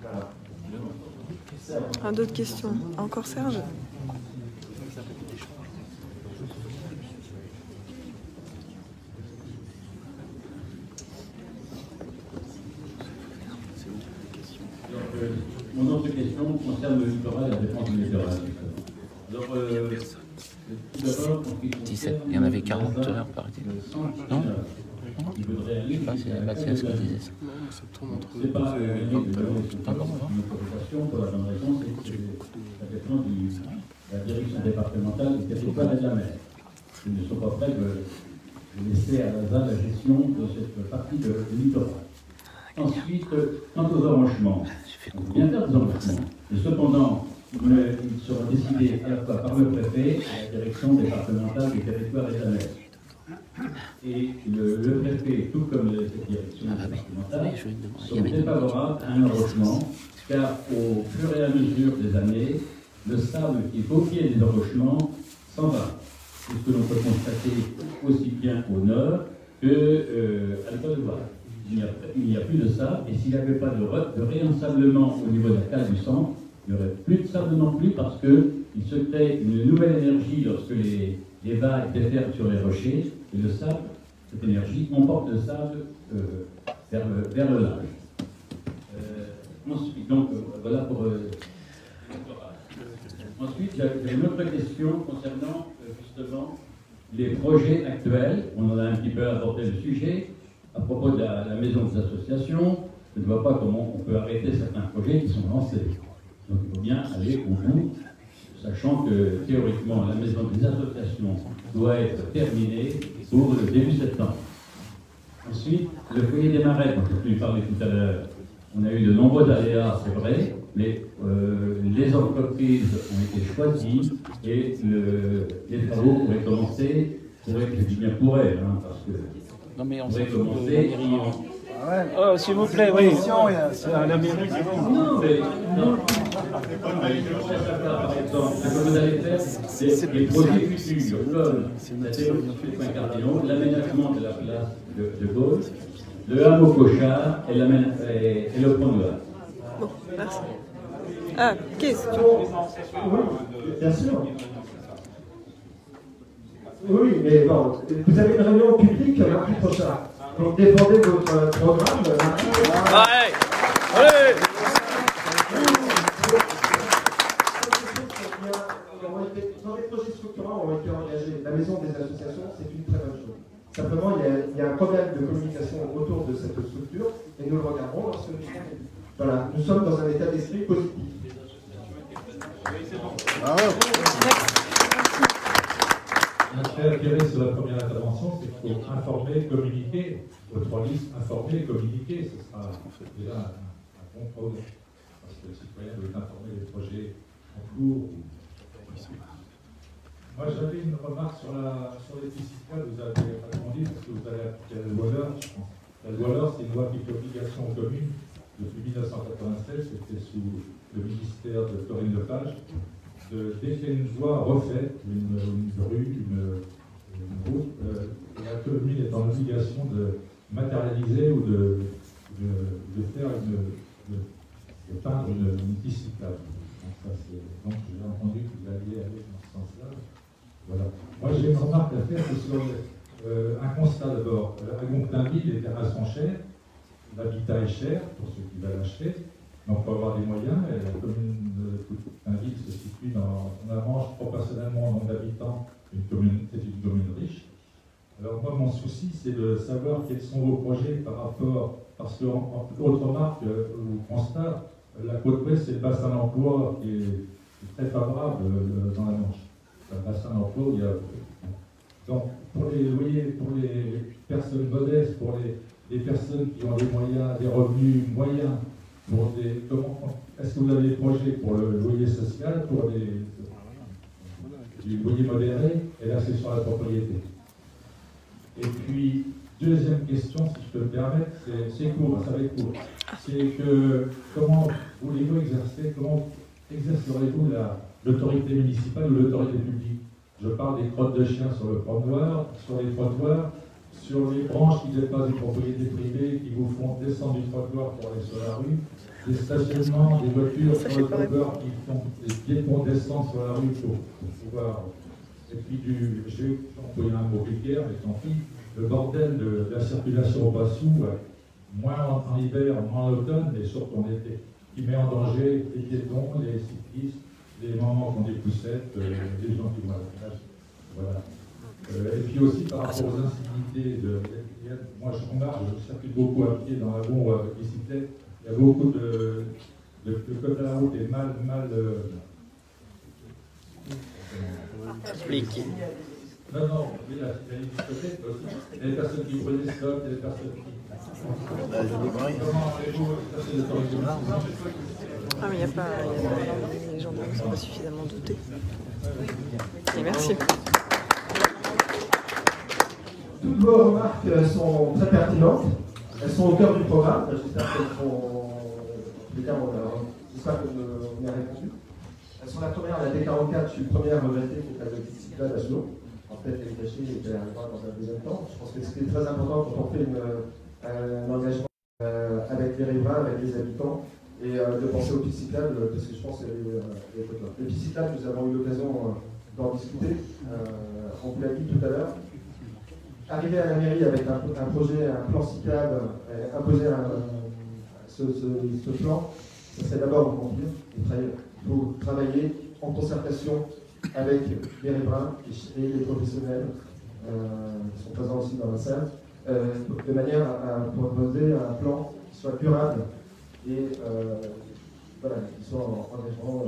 Voilà. D'autres questions ? Encore Serge ? Mon autre question concerne le littoral et la défense du littoral. Alors, tout d'abord, pour ce qui concerne, il y en avait 40 heures par été. Non, il voudrait aller je sais pas, c'est Mathias qui disait ça. C'est pas une préoccupation pour la bonne raison, c'est que la question de la direction départementale du territoire et de la mer. Ils ne sont pas prêts de laisser à l'ASA la gestion de cette partie du littoral. Ensuite, quant aux arrangements, on peut bien faire des arrangements, mais cependant, ils seront décidés à la fois par le préfet et la direction départementale du territoire et de la mer. Et le préfet, tout comme cette direction départementale, sont défavorables à un arrangement, car au fur et à mesure des années, le sable qui est au pied des arrangements s'en va. C'est ce que l'on peut constater aussi bien au nord qu'à l'Alpe-de-Voile. Il n'y a plus de sable, et s'il n'y avait pas de réensablement au niveau de la cale du centre, il n'y aurait plus de sable non plus, parce qu'il se crée une nouvelle énergie lorsque les vagues déferlent sur les rochers, et le sable, cette énergie, emporte le sable vers le large. Ensuite, donc, voilà pour... Ensuite, j'ai une autre question concernant justement les projets actuels. On en a un petit peu abordé le sujet. À propos de la maison des associations, je ne vois pas comment on peut arrêter certains projets qui sont lancés. Donc il faut bien aller au bout, sachant que théoriquement la maison des associations doit être terminée pour le début septembre. Ensuite, le foyer des marais, dont je vous ai parlé tout à l'heure, On a eu de nombreux aléas, c'est vrai, mais les entreprises ont été choisies et les travaux pourraient commencer, je dis bien pourraient, hein, parce que non mais on pourrait commencer. Oh, s'il vous plaît, oui. C'est à la mairie, c'est bon. Non, mais par exemple, ce que vous allez faire, c'est des projets futurs, comme la démolition de Saint-Cardinal, l'aménagement de la place de Gaulle, le hameau Cochard et le pont noir. Bon, merci. Ah, question. Oui, bien sûr. Oui, mais bon, vous avez une réunion publique mardi prochain. Donc défendez votre programme. Allez, allez. Dans les projets structurants ont été engagés. La maison des associations, c'est une très bonne chose. Simplement, il y a un problème de communication autour de cette structure et nous le regarderons lorsque nous serons élus. Voilà, nous sommes dans un état d'esprit positif. L'intérêt attiré sur la première intervention, c'est qu'il faut informer, communiquer. Aux trois listes, informer, communiquer, ce sera déjà un bon progrès. Parce que le citoyen doit informer des projets en cours. Moi, j'avais une remarque sur les piscicades, vous avez répondu parce que vous allez appliquer la loi LEUR, je pense. La loi LEUR, c'est une loi qui fait obligation aux communes depuis 1996, c'était sous le ministère de Corinne Lepage, dès qu'il y a une voie refaite, une rue, une route, la commune est en obligation de matérialiser ou de faire de peindre une piste cyclable. Donc j'ai entendu que vous alliez aller dans ce sens-là. Voilà. Moi j'ai une remarque à faire, c'est sur un constat d'abord. À Gontainville, les terrains sont chers, l'habitat est cher pour ceux qui veulent acheter, mais on peut avoir des moyens. Et la commune de Gontainville se situe dans la Manche proportionnellement au nombre d'habitants. C'est une commune riche. Alors moi, mon souci, c'est de savoir quels sont vos projets par rapport, parce que autre remarque ou constat, la côte ouest, c'est le bassin d'emploi qui est très favorable dans la Manche. Un bassin d'emploi, il y a... Donc, pour les personnes modestes, pour les personnes qui ont des moyens, des revenus moyens, est-ce que vous avez des projets pour le loyer social, pour du loyer modéré, et là c'est sur la propriété. Et puis, deuxième question, si je peux me permettre, c'est court, ça va être court. C'est que, comment exercerez-vous l'autorité municipale ou l'autorité publique? Je parle des crottes de chiens sur le trottoir, sur les trottoirs, sur les branches qui dépassent des propriétés privées, qui vous font descendre du trottoir pour aller sur la rue, des stationnements, des voitures sur le trottoir qui font des piétons descendre sur la rue pour pouvoir... Et puis j'ai employé un mot vulgaire, mais tant pis, le bordel de la circulation au Bassou, moins en hiver, moins en automne, mais surtout en été, qui met en danger les piétons, les cyclistes, les mamans qui ont des poussettes, les gens qui vont à la plage. Voilà. Et puis aussi par rapport aux incivilités, moi je remarque, je circule beaucoup à pied dans la bombe ou à bicyclette, il y a beaucoup de code de la route est mal expliqué. Non, oui, la discothèque aussi. Il y a des personnes qui brûlent les stocks, il y a des personnes qui... Ah, mais il n'y a pas... Les gens ne sont pas suffisamment dotés. Et merci. Toutes vos remarques sont très pertinentes. Elles sont au cœur du programme. J'espère qu'elles sont... J'espère qu'on y a répondu. Elles sont la première, la D44, je suis le premier à regretter qu'il y ait pas de cyclade à Soulon. En fait, elle est cachée et elle arrivera dans un deuxième temps. Je pense que ce qui est très important quand on fait un engagement avec les riverains, avec les habitants, et de penser aux pistes cyclables, parce que je pense qu'il y a les pistes cyclables, nous avons eu l'occasion d'en discuter. On vous l'a dit tout à l'heure. Arriver à la mairie avec un projet, un plan cyclable, imposer ce plan, ça serait d'abord vous mentir. Il faut travailler en concertation avec les riverains et les professionnels qui sont présents aussi dans la salle, de manière à proposer un plan qui soit durable et voilà, qui soit en engagement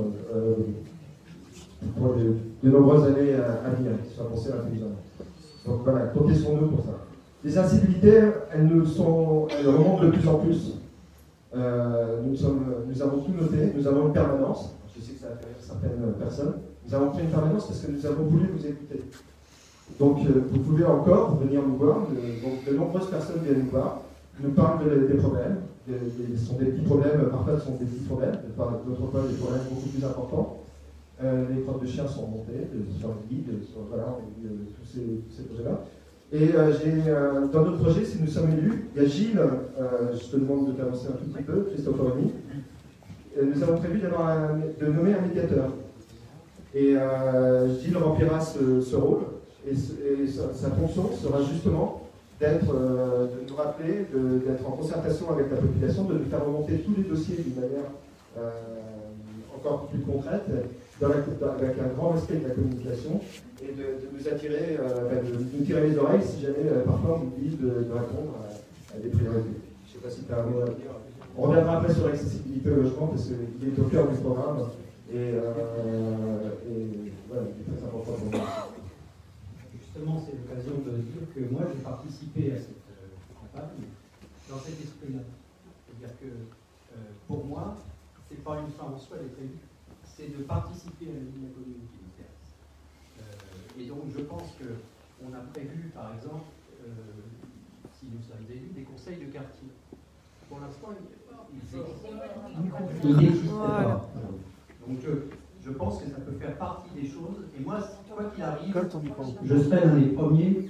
pour de nombreuses années à venir, qui soit pensé intelligemment. Donc voilà, comptez sur nous pour ça. Les incivilités, elles remontent de plus en plus. Nous avons tout noté, nous avons une permanence, je sais que ça intéresse certaines personnes, nous avons pris une permanence parce que nous avons voulu vous écouter. Donc vous pouvez encore venir nous voir, donc de nombreuses personnes viennent nous voir, nous parlent des problèmes, ce sont des petits problèmes, parfois ce sont des petits problèmes, d'autres fois des problèmes beaucoup plus importants. Les profs de chiens sont montés sur le guide, voilà, tous ces projets-là. Et dans notre projet, si nous sommes élus, il y a Gilles, je te demande de t'avancer un tout petit peu, Christophe Orny. Nous avons prévu de nommer un médiateur. Et Gilles remplira ce rôle, et sa fonction sera justement de nous rappeler, d'être en concertation avec la population, de nous faire remonter tous les dossiers d'une manière encore plus concrète, avec un grand respect de la communication, et de nous attirer, de nous tirer les oreilles si jamais parfois on oublie de répondre à des priorités. Je ne sais pas si tu as un mot à dire. On reviendra après sur l'accessibilité au logement parce qu'il est au cœur du programme et voilà, il est très important pour nous. Justement, c'est l'occasion de dire que moi j'ai participé à cette campagne dans cet esprit-là. C'est-à-dire que pour moi, ce n'est pas une fin en soi d'être élu, c'est de participer à la vie de la commune qui m'intéresse. Et donc je pense qu'on a prévu, par exemple, si nous sommes élus, des conseils de quartier. Pour l'instant, il n'existe pas. Donc je pense que ça peut faire partie des choses. Et moi, quoi qu'il arrive, je serai l'un des premiers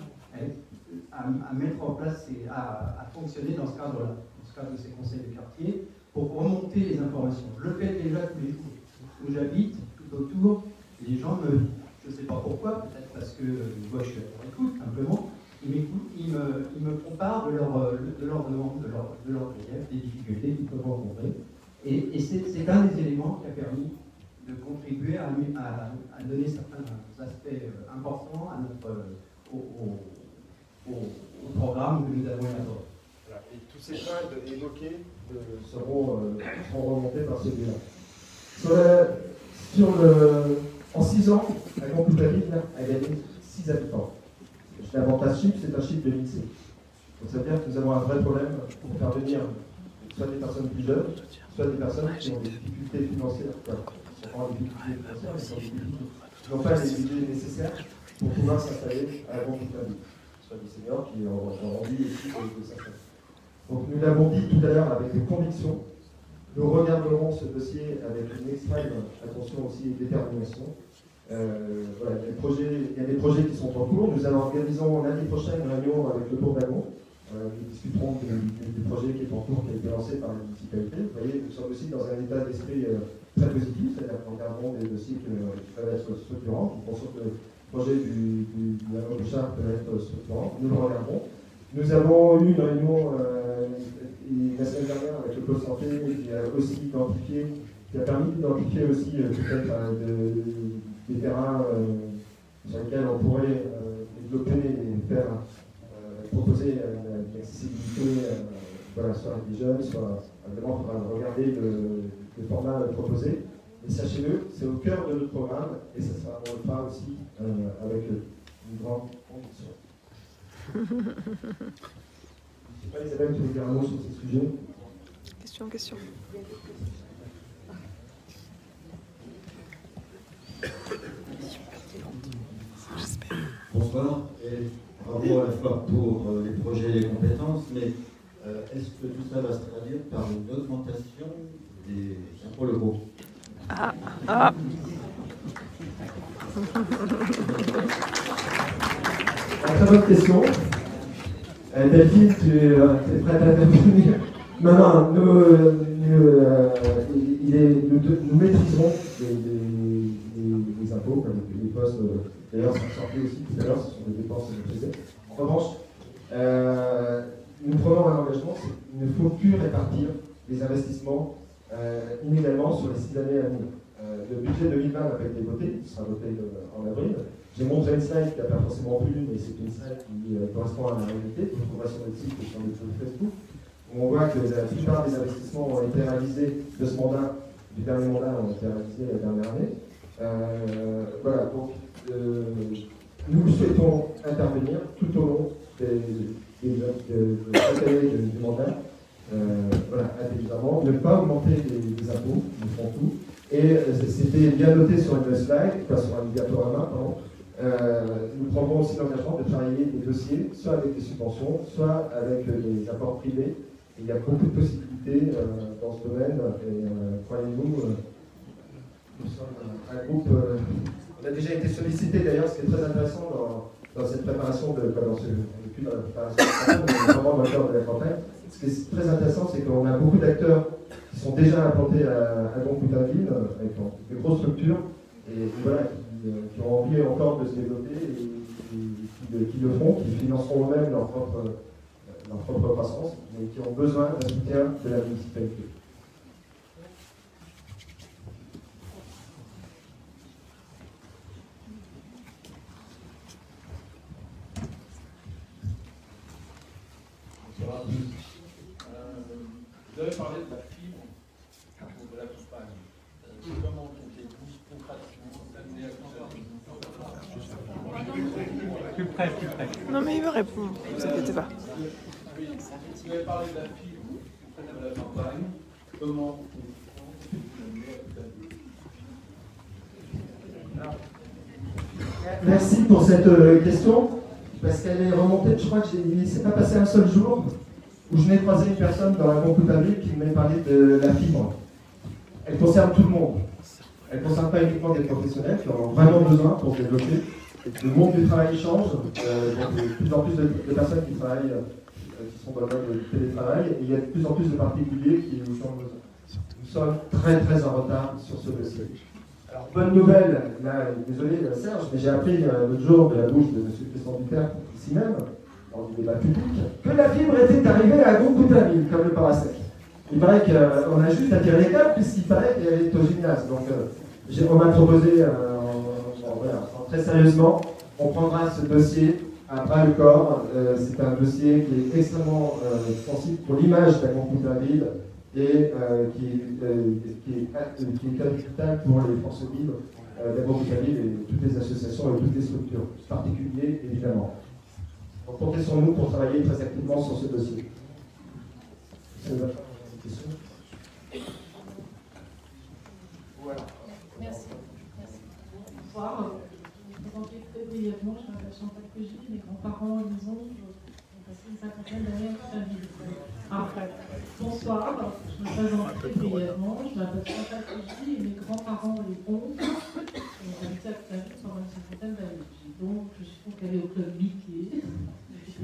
à mettre en place et à fonctionner dans ce cadre-là, dans ce cadre de ces conseils de quartier, pour remonter les informations. Je le fais déjà tous les jours. Où j'habite, tout autour, les gens je ne sais pas pourquoi, peut-être parce que moi je suis à leur écoute, simplement, ils me font part de leurs demandes, de leurs griefs, des difficultés qu'ils peuvent rencontrer. Et c'est un des éléments qui a permis de contribuer à donner certains aspects importants à au programme que nous avons élaboré. Voilà. Et tous ces points évoqués seront remontés par celui-là. En 6 ans, la Grande Ville a gagné 6 habitants. L'avantage chiffre, c'est un chiffre de l'INSEE. Donc ça veut dire que nous avons un vrai problème pour faire venir soit des personnes plus jeunes, soit des personnes qui ont des difficultés financières. Qui n'ont pas les budgets nécessaires pour pouvoir s'installer à la Grande Ville. Soit des seniors qui ont envie aussi de s'installer. Donc nous l'avons dit tout à l'heure avec des convictions. Nous regarderons ce dossier avec une extrême attention aussi et détermination. Voilà, il y a des projets qui sont en cours. Nous organisons l'année prochaine une réunion avec le Tour d'Agon. Nous discuterons du projet qui est en cours, qui a été lancé par la municipalité. Vous voyez, nous sommes aussi dans un état d'esprit très positif, c'est-à-dire qu'on regardons des dossiers qui peuvent être structurants. Nous pensons que le projet du Hameau de Chartres peut être structurant. Nous le regarderons. Nous avons eu une réunion la semaine dernière avec le pôle santé qui a aussi identifié, qui a permis d'identifier aussi peut-être des terrains sur lesquels on pourrait développer et faire proposer une accessibilité voilà, soit avec des jeunes, soit vraiment il faudra regarder le format proposé. Et sachez-le, c'est au cœur de notre programme et ça sera, on le fera aussi avec une grande conviction. Je ne sais pas, Isabelle, tu veux dire un mot sur ce sujet? Question. Bonsoir, et bravo à la fois pour les projets et les compétences, mais est-ce que tout ça va se traduire par une augmentation des impôts locaux? Très bonne question. Delphine, tu es prête à intervenir? Non, nous maîtriserons les impôts, les postes. D'ailleurs, ça sortait aussi tout à l'heure, ce sont des dépenses maîtrisées. En revanche, nous prenons un engagement, c'est qu'il ne faut plus répartir les investissements inégalement sur les 6 années à venir. Le budget 2020 n'a pas été voté, il sera voté en avril. J'ai montré une slide qui n'a pas forcément plu, mais c'est une slide qui correspond à la réalité. Vous trouverez sur notre site et sur notre Facebook, où on voit que la plupart des investissements ont été réalisés de ce mandat, du dernier mandat, ont été réalisés la dernière année. Voilà, donc nous souhaitons intervenir tout au long de cette année du mandat voilà, intelligemment, ne pas augmenter les impôts, ils font tout. Et c'était bien noté sur une slide, pas sur un diaporama, pardon. Nous prendrons aussi l'engagement de travailler des dossiers, soit avec des subventions, soit avec des apports privés. Et il y a beaucoup de possibilités dans ce domaine. Et croyez-nous, nous sommes un groupe. On a déjà été sollicité d'ailleurs, ce qui est très intéressant dans cette préparation, depuis la préparation, mais vraiment dans le cœur de la campagne. Ce qui est très intéressant, c'est qu'on a beaucoup d'acteurs qui sont déjà implantés à Goncoutainville, avec de grosses structures, et voilà, qui ont envie encore de se développer et qui le font, qui financeront eux-mêmes leur propre croissance, mais qui ont besoin d'un soutien de la municipalité. Vous avez parlé de la fibre de la campagne. Comment comptez-vous concrètement Plus près. Non mais il va répondre, ne vous inquiétez pas. Vous avez parlé de la fibre de la campagne. Comment Merci pour cette question, parce qu'elle est remontée, je crois qu'il ne s'est pas passé un seul jour où je n'ai croisé une personne dans la Goncoutainville qui m'ait parlé de la fibre. Elle concerne tout le monde. Elle ne concerne pas uniquement des professionnels qui en ont vraiment besoin pour se développer. Le monde du travail change, donc il y a de plus en plus de personnes qui travaillent, qui sont dans le mode du télétravail, et il y a de plus en plus de particuliers qui nous ont besoin. Nous sommes très très en retard sur ce dossier. Alors, bonne nouvelle, là, désolé Serge, mais j'ai appris l'autre jour de la bouche de M. le président Duterte, ici même, dans le débat public, que la fibre était arrivée à Goncoutainville, comme le parasec. Il paraît qu'on a juste à tirer les câbles, puisqu'il paraît qu'elle est au gymnase. Donc, on m'a proposé, très sérieusement, on prendra ce dossier à bras le corps. C'est un dossier qui est extrêmement sensible pour l'image de la Goncoutainville et qui est capital pour les forces vives de la Goncoutainville et toutes les associations et toutes les structures, particuliers évidemment. Donc comptez sur nous pour travailler très activement sur ce dossier. C'est votre question. Voilà. Merci. Bonsoir. Je vais vous présenter très brièvement. Je m'appelle Chantal Pégy. Mes grands-parents et mes oncles ont passé une cinquantaine d'années à Goncoutainville. Bonsoir. Je me présente très brièvement. Je m'appelle Chantal Pégy et mes grands-parents et oncles ont habité à Goncoutainville pendant une cinquantaine d'années. Donc, je suis donc allée au club Mickey. Je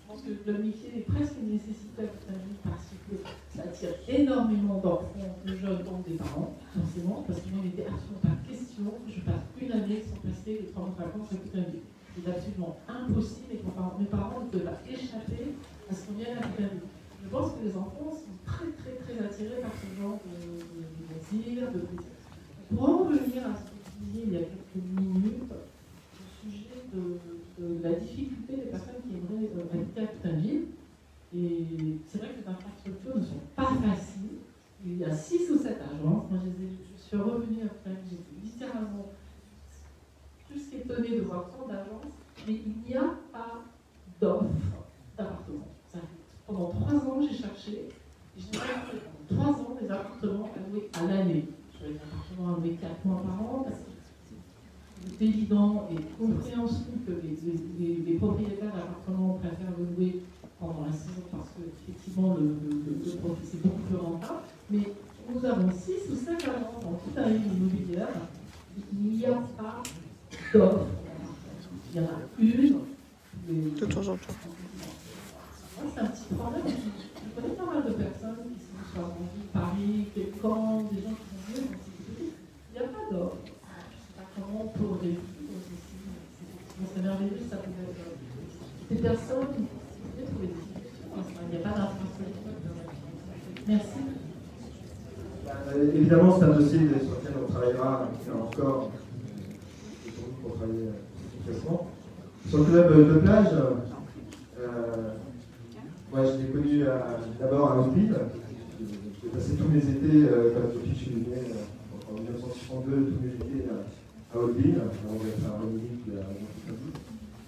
pense que le club Mickey est presque une nécessité à Goncoutainville parce que ça attire énormément d'enfants, de jeunes, donc des parents, forcément, parce que moi, il n'était absolument pas question que je passe une année sans passer les 3 mois de vacances à Goncoutainville. C'est absolument impossible et mes parents ne peuvent pas échapper à ce qu'on vienne à Goncoutainville. Je pense que les enfants sont très très très attirés par ce genre de loisirs, de plaisir. Pour en revenir à ce que tu disais il y a quelques minutes, au sujet de la difficulté des personnes qui aimeraient habiter à Goncoutainville, et c'est vrai que les infrastructures ne sont pas faciles. Il y a 6 ou 7 agences. Moi, je suis revenue après, j'étais littéralement plus qu'étonnée de voir tant d'agences, mais il n'y a pas d'offre d'appartements. Pendant 3 ans, j'ai cherché, et je n'ai pas trouvé pendant 3 ans des appartements à louer à l'année. Je voulais des appartements à louer 4 mois par an, parce que c'est évident et compréhensible que les propriétaires d'appartements préfèrent le louer pendant la saison parce que effectivement le profit c'est beaucoup plus rentable. Mais nous avons 6 ou 7 agences dans toute la ville immobilière. Il n'y a pas d'offre. Il y en a une. De temps en temps. Moi, c'est un petit problème. Je connais pas mal de personnes qui sont soit rendues Paris, Caen, des gens qui sont venus dans ces villes. Il n'y a pas d'offre. Je ne sais pas comment pour les c'est merveilleux, ça pouvait être. Des personnes qui pouvaient trouver des solutions. Il n'y a pas d'infrastructure. Merci. Évidemment, c'est un dossier sur lequel on travaillera encore pour travailler efficacement. Sur le club de plage, moi je l'ai connu d'abord à Hauteville. J'ai passé tous mes étés, comme depuis que je suis venu en 1962, tous mes étés à Hauteville, avant de faire un République puis à Goncoutainville.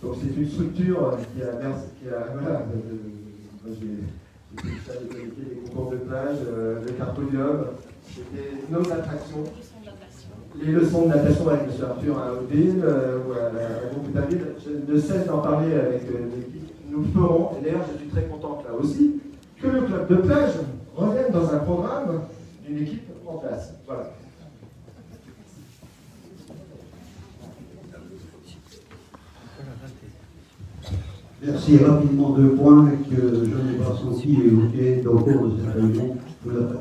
Donc c'est une structure qui a voilà, j'ai les concours de plage, le carpodium, c'était nos attractions. Les leçons de natation avec M. Arthur à Hauteville ou à la Groupe-Taville, je ne cesse d'en parler avec l'équipe. Nous le ferons, et d'ailleurs je suis très contente là aussi, que le club de plage revienne dans un programme d'une équipe en place. Voilà. Merci. Rapidement, 2 points que je n'ai pas senti évoquer dans le cours de cette réunion. Vous l'avez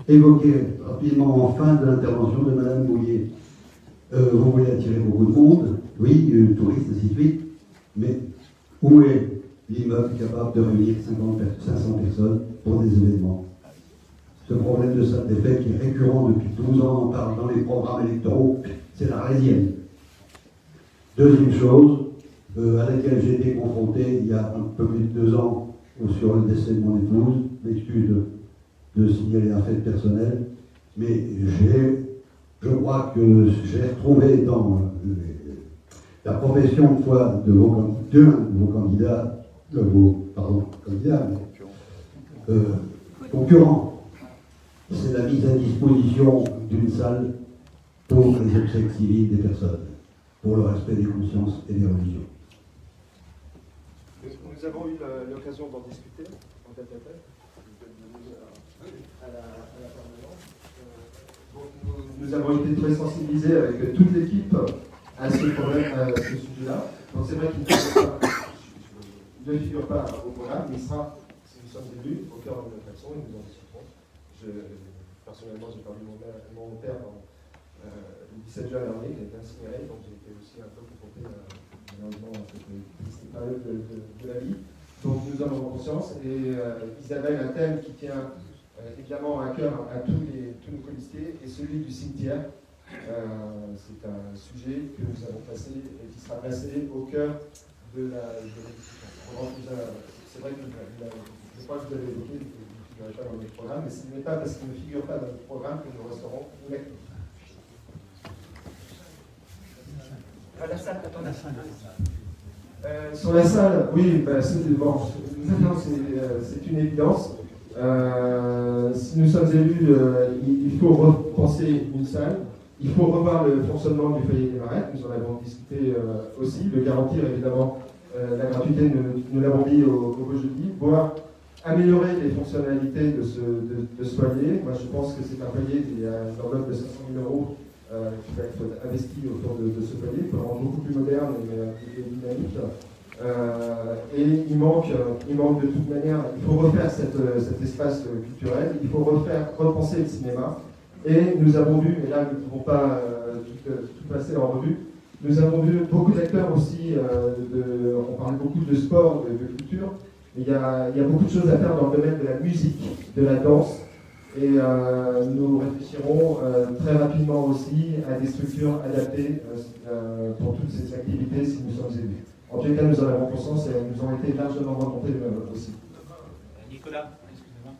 évoqué rapidement en fin de l'intervention de Mme Bouillet. Vous voulez attirer beaucoup de monde, oui, touristes, ainsi de suite, mais où est l'immeuble capable de réunir 500 personnes pour des événements? Ce problème de salle des fêtes qui est récurrent depuis 12 ans, on en parle dans les programmes électoraux, c'est la Résienne. Deuxième chose, à laquelle j'ai été confronté il y a un peu plus de 2 ans sur le décès de mon épouse, m'excuse de signaler un fait personnel, mais je crois que j'ai retrouvé dans la profession de foi de vos candidats, concurrents, c'est la mise à disposition d'une salle pour les obsèques civiles des personnes, pour le respect des consciences et des religions. Nous avons eu l'occasion d'en discuter en tête-à-tête à la permanence. Nous avons été très sensibilisés avec toute l'équipe à ce problème, à ce sujet-là. Donc c'est vrai qu'il ne figure pas au programme, mais il sera, si nous sommes élus, au cœur de notre action et nous en discuterons. Personnellement, j'ai perdu mon père le 17 juin dernier, qui a été incinéré, donc j'ai été aussi un peu confronté malheureusement à cette triste période de la vie. Donc nous en avons conscience et Isabelle, un thème qui tient évidemment à cœur à tous nos colistiers et celui du cimetière. C'est un sujet que nous avons placé et qui sera placé au cœur de la discussion. C'est vrai que je crois que vous avez évoqué, vous ne figurez pas dans notre programme, mais ce n'est pas parce qu'il ne figure pas dans notre programme que nous resterons inactifs. La salle, attends, la salle. Sur la salle, oui, c'est une évidence. Si nous sommes élus, il faut repenser une salle. Il faut revoir le fonctionnement du foyer des Marettes. Nous en avons discuté aussi. Le garantir, évidemment, la gratuité, nous l'avons dit au beau jeudi. Voire améliorer les fonctionnalités de ce foyer. Moi, je pense que c'est un foyer, il y a une enveloppe de 500 000 € qui va être investi autour de ce foyer pour le rendre beaucoup plus moderne et dynamique. Et il manque de toute manière, il faut refaire cet espace culturel, il faut repenser le cinéma. Et nous avons vu, et là nous ne pouvons pas tout passer en revue, nous avons vu beaucoup d'acteurs aussi, on parle beaucoup de sport, de culture, mais il y a beaucoup de choses à faire dans le domaine de la musique, de la danse. Et nous réfléchirons très rapidement aussi à des structures adaptées pour toutes ces activités si nous sommes élus. En tout cas, nous en avons conscience et elles nous ont été largement remontées aussi. Nicolas, excusez-moi.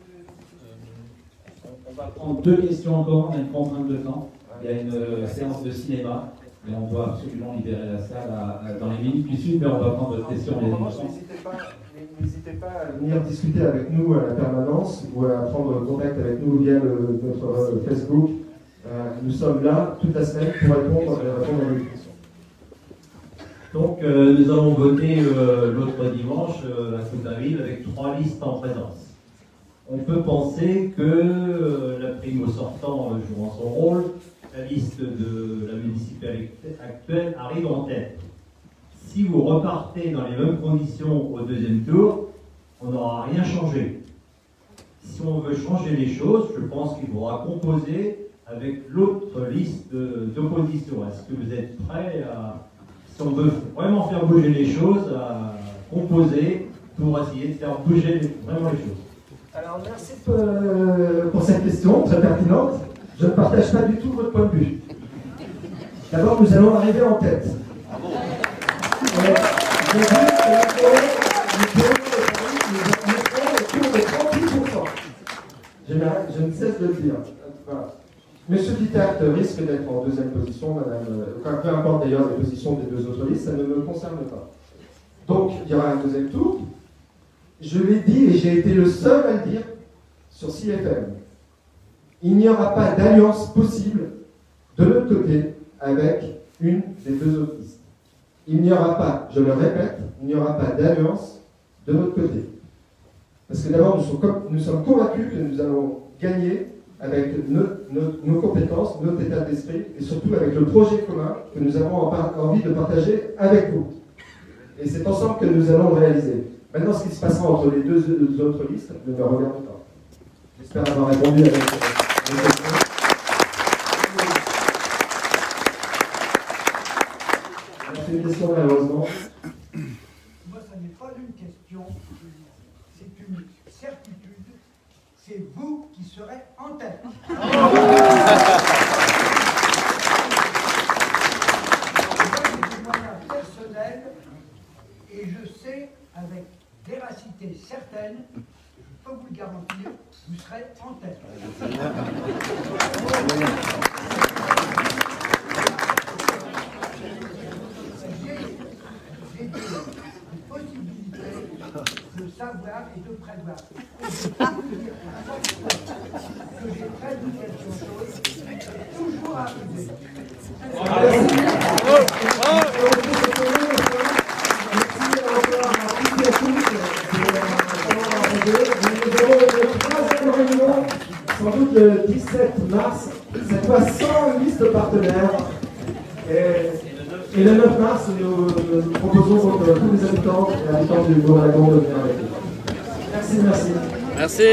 On va prendre 2 questions encore, on a une contrainte de temps. Il y a une séance de cinéma et on doit absolument libérer la salle dans les minutes qui suivent, mais on va prendre votre question. N'hésitez pas à venir discuter avec nous à la permanence ou à prendre contact avec nous via notre Facebook. Nous sommes là toute la semaine pour répondre à vos questions. Donc nous avons voté l'autre dimanche à Coutaville avec 3 listes en présence. On peut penser que la primo sortant jouant son rôle, la liste de la municipalité actuelle arrive en tête. Si vous repartez dans les mêmes conditions au 2e tour, on n'aura rien changé. Si on veut changer les choses, je pense qu'il faudra composer avec l'autre liste d'opposition. Est-ce que vous êtes prêts à, si on veut vraiment faire bouger les choses, à composer pour essayer de faire bouger vraiment les choses? Alors merci pour cette question très pertinente. Je ne partage pas du tout votre point de vue. D'abord, nous allons arriver en tête. Je ne cesse de le dire. Voilà. Monsieur Pittard risque d'être en 2e position, peu importe d'ailleurs les positions des 2 autres listes, ça ne me concerne pas. Donc il y aura un 2e tour, Je l'ai dit et j'ai été le seul à le dire sur CFM. Il n'y aura pas d'alliance possible de notre côté avec une des deux autres listes. Il n'y aura pas, je le répète, il n'y aura pas d'alliance de notre côté. Parce que d'abord, nous sommes convaincus que nous allons gagner avec nos compétences, notre état d'esprit, et surtout avec le projet commun que nous avons envie de partager avec vous. Et c'est ensemble que nous allons le réaliser. Maintenant, ce qui se passera entre les deux autres listes ne me regarde pas. J'espère avoir répondu avec questions. C'est une question, malheureusement. Moi, ça n'est pas une question, c'est une certitude. C'est vous qui serez en tête. Personnel, et je sais avec véracité certaine, je peux vous le garantir, vous serez en tête. J'ai des possibilités de savoir et de prévoir. Et je peux vous dire à chaque fois que j'ai prévu quelque chose, c'est toujours arrivé. Sans doute le 17 mars, cette fois sans liste partenaire. Et le 9 mars, nous proposons donc tous les habitants et habitantes du Bourg-Lagon de venir avec nous. Merci, merci. Merci.